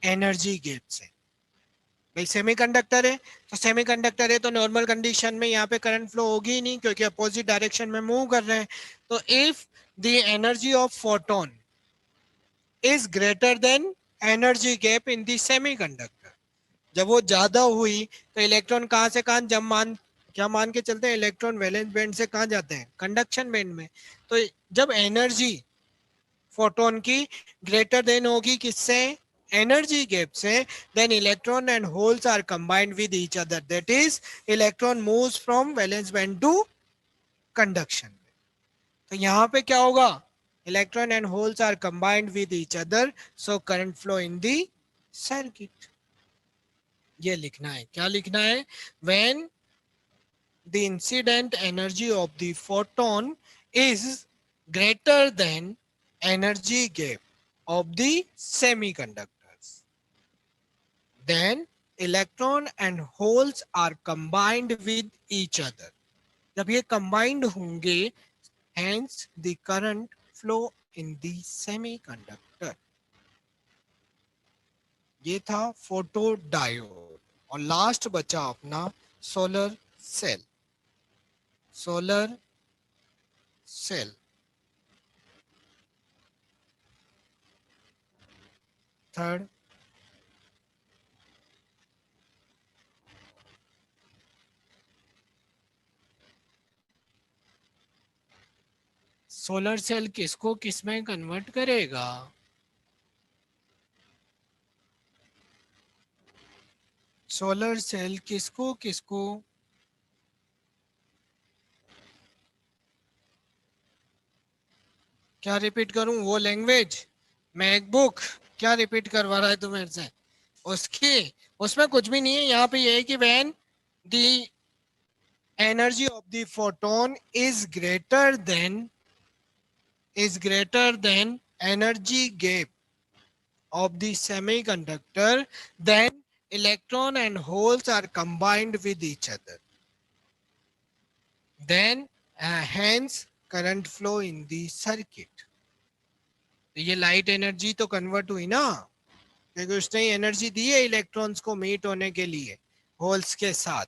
एनर्जी गैप से। भाई सेमीकंडक्टर है, तो सेमीकंडक्टर है तो नॉर्मल कंडीशन में यहाँ पे करंट फ्लो होगी ही नहीं, क्योंकि अपोजिट डायरेक्शन में मूव कर रहे हैं। तो if the energy of photon is greater then energy gap in the semiconductor, जब वो ज्यादा हुई तो इलेक्ट्रॉन कहाँ से कहाँ जब क्या मान के चलते हैं, इलेक्ट्रॉन वैलेंस बैंड से कहाँ जाते हैं, कंडक्शन बैंड में। तो जब एनर्जी फोटोन की ग्रेटर देन होगी किससे, एनर्जी गैप से, then electron and holes are combined with each other, that is electron moves from valence band to conduction. तो यहाँ पे क्या होगा, electron and holes are combined with each other, so current flow in the circuit. ये लिखना है, क्या लिखना है, when the incident energy of the photon is greater than energy gap of the semiconductors, then electron and holes are combined with each other, जब ये combined होंगे, hence the current flow in the semiconductor। ये था photo diode, और last बचा अपना solar cell. Solar cell third, solar cell किसको किस में कन्वर्ट करेगा, सोलर सेल किसको किसको, क्या रिपीट करूं, वो लैंग्वेज, मैकबुक, क्या रिपीट करवा रहा है तू मेरे से, उसकी, उसमें कुछ भी नहीं है, यहाँ पे ये है कि when the energy of the photon is greater then energy gap of the semiconductor, then electron and holes are combined with each other, then hence current flow in the circuit। तो ये लाइट एनर्जी तो convert हुई ना, क्योंकि उसने energy दी है electrons को meet होने के लिए होल्स के साथ।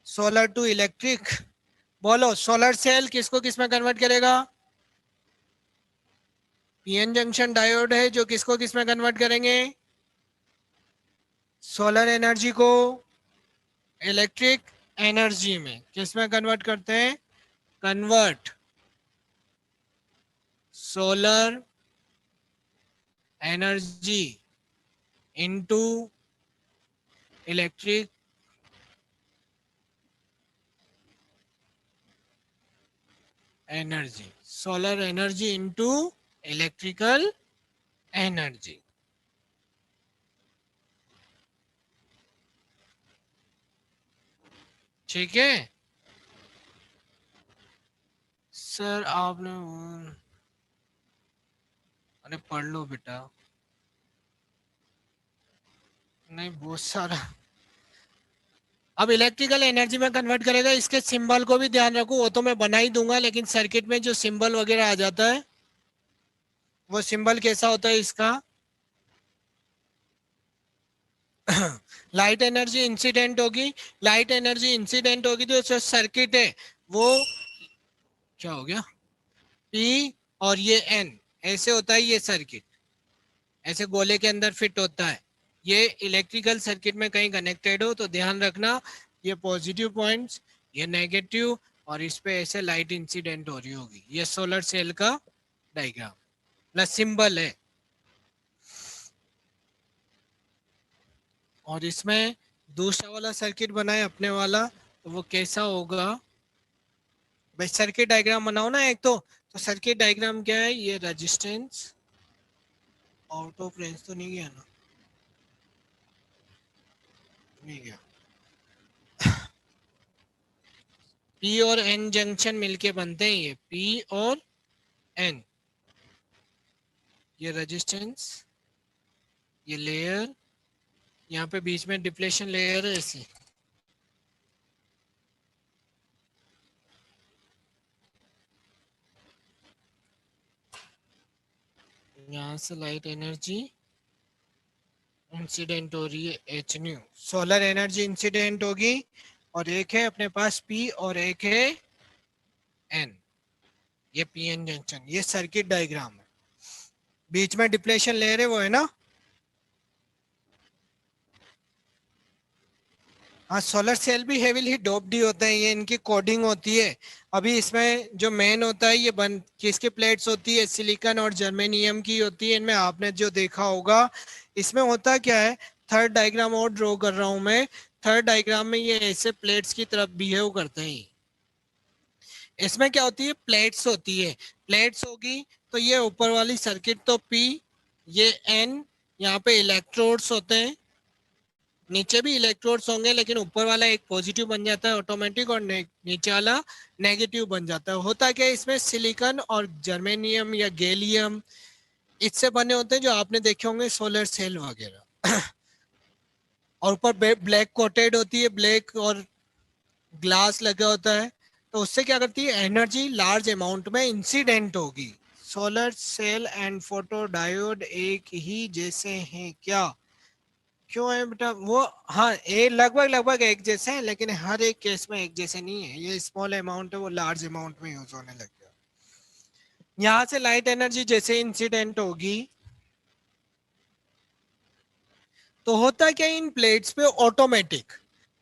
सोलर टू इलेक्ट्रिक, बोलो सोलर सेल किसको किस में कन्वर्ट करेगा, पीएन जंक्शन डायोड है जो किसको किस में कन्वर्ट करेंगे, सोलर एनर्जी को इलेक्ट्रिक एनर्जी में, किस में कन्वर्ट करते हैं, convert solar energy into electric energy, solar energy into electrical energy. ठीक है सर, आपने, अरे पढ़ लो बेटा, नहीं बहुत सारा। अब इलेक्ट्रिकल एनर्जी में कन्वर्ट करेगा, इसके सिंबल को भी ध्यान रखो, वो तो मैं बना ही दूंगा, लेकिन सर्किट में जो सिंबल वगैरह आ जाता है वो सिंबल कैसा होता है इसका, लाइट एनर्जी इंसिडेंट होगी, लाइट एनर्जी इंसिडेंट होगी तो जो सर्किट है वो क्या हो गया, पी और ये एन, ऐसे होता है ये सर्किट, ऐसे गोले के अंदर फिट होता है। ये इलेक्ट्रिकल सर्किट में कहीं कनेक्टेड हो तो ध्यान रखना, ये पॉजिटिव पॉइंट्स, ये नेगेटिव, और इस पे ऐसे लाइट इंसिडेंट हो रही होगी, ये सोलर सेल का डायग्राम प्लस सिंबल है। और इसमें दूसरा वाला सर्किट बनाए अपने वाला, तो वो कैसा होगा, भाई सर्किट डायग्राम बनाओ ना एक तो सर्किट डायग्राम क्या है, ये रेजिस्टेंस, आउट ऑफ रेंज तो नहीं गया ना, नहीं गया, पी और एन जंक्शन मिलके बनते हैं ये पी और एन, ये रेजिस्टेंस, ये लेयर, यहाँ पे बीच में डिप्लेशन लेयर है ऐसे, यहाँ से लाइट एनर्जी इंसिडेंट हो रही है H new, solar energy incident होगी, और एक है अपने पास पी और एक है एन, ये पी एन जंक्शन, ये सर्किट डायग्राम है। बीच में डिप्लेशन ले रहे वो है ना। हाँ, सोलर सेल भी हेवीली डोप्ड ही होते हैं, ये इनकी कोडिंग होती है। अभी इसमें जो मेन होता है ये बन किसकी प्लेट्स होती है, सिलिकॉन और जर्मेनियम की होती है। इनमें आपने जो देखा होगा, इसमें होता क्या है, थर्ड डायग्राम और ड्रॉ कर रहा हूं मैं। थर्ड डायग्राम में ये ऐसे प्लेट्स की तरफ बिहेव करते हैं। इसमें क्या होती है, प्लेट्स होती है, प्लेट्स होगी तो ये ऊपर वाली सर्किट तो पी, ये एन, यहाँ पे इलेक्ट्रोड्स होते हैं, नीचे भी इलेक्ट्रोड्स होंगे लेकिन ऊपर वाला एक पॉजिटिव बन जाता है ऑटोमेटिक, और नीचे वाला नेगेटिव बन जाता है। होता क्या है, इसमें सिलिकॉन और जर्मेनियम या गैलियम इससे बने होते हैं, जो आपने देखे होंगे सोलर सेल वगैरह। और ऊपर ब्लैक कोटेड होती है, ब्लैक और ग्लास लगा होता है। तो उससे क्या करती है, एनर्जी लार्ज अमाउंट में इंसिडेंट होगी। Solar cell and photodiode एक ही जैसे हैं क्या, क्यों है बेटा वो, हाँ ये लगभग लगभग एक जैसे हैं, लेकिन हर एक केस में एक जैसे नहीं है। ये स्मॉल अमाउंट है, वो लार्ज अमाउंट में यूज होने लग गया। यहाँ से लाइट एनर्जी जैसे इंसिडेंट होगी, तो होता क्या, इन प्लेट्स पे ऑटोमेटिक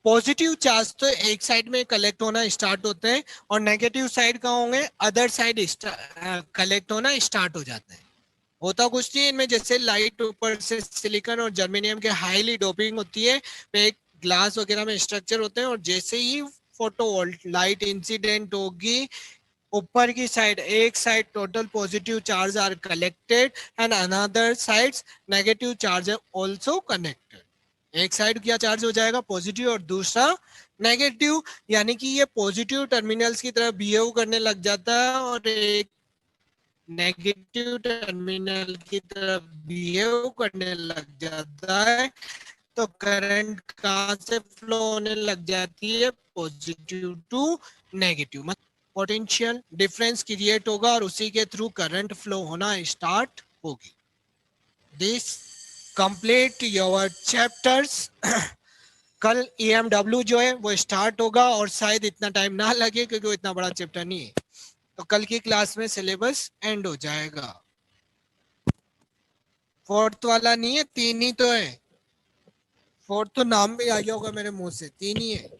पॉजिटिव चार्ज तो एक साइड में कलेक्ट होना स्टार्ट होते हैं, और नेगेटिव साइड कहाँ होंगे, अदर साइड कलेक्ट होना स्टार्ट हो जाते हैं। होता कुछ नहीं है इनमें, जैसे लाइट ऊपर से सिलिकॉन और जर्मेनियम के हाईली डोपिंग होती है, पे एक ग्लास वगैरह में स्ट्रक्चर होते हैं, और जैसे ही फोटो लाइट इंसिडेंट होगी, ऊपर की साइड एक side total positive charge are collected and another sides negative charge also connected. एक साइड क्या चार्ज हो जाएगा पॉजिटिव और दूसरा नेगेटिव, यानी कि ये पॉजिटिव टर्मिनल्स की तरह बिहेव करने लग जाता है और एक नेगेटिव टर्मिनल की तरफ बिहेव करने लग जाता है। तो करंट कहाँ से फ्लो होने लग जाती है, पॉजिटिव टू नेगेटिव, मतलब पोटेंशियल डिफरेंस क्रिएट होगा और उसी के थ्रू करंट फ्लो होना स्टार्ट होगी। This complete your chapters. कल EMW जो है वो स्टार्ट होगा, और शायद इतना टाइम ना लगे क्योंकि वो इतना बड़ा चैप्टर नहीं है। तो कल की क्लास में सिलेबस एंड हो जाएगा। फोर्थ वाला नहीं है, तीन ही तो है। फोर्थ तो नाम भी आ गया होगा मेरे मुंह से, तीन ही है।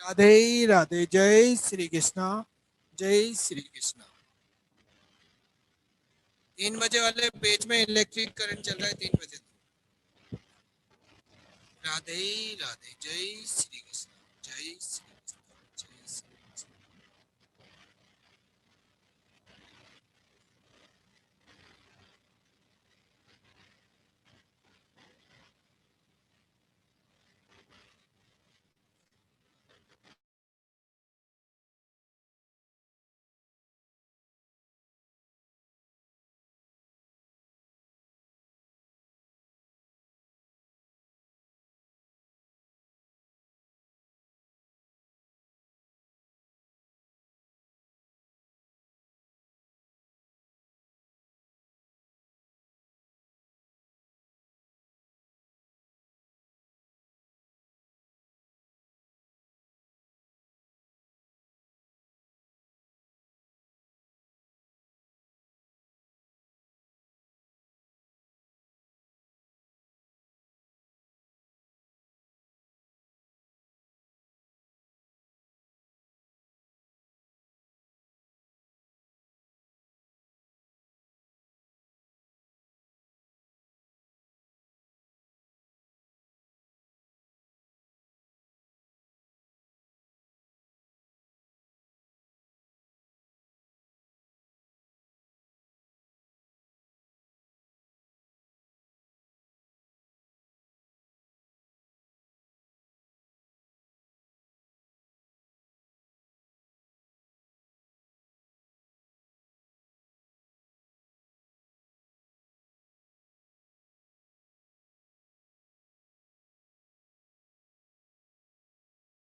राधे राधे, जय श्री कृष्णा, जय श्री कृष्णा। 3 बजे वाले पेज में इलेक्ट्रिक करंट चल रहा है, 3 बजे। राधे राधे, जय श्री कृष्ण, जय श्री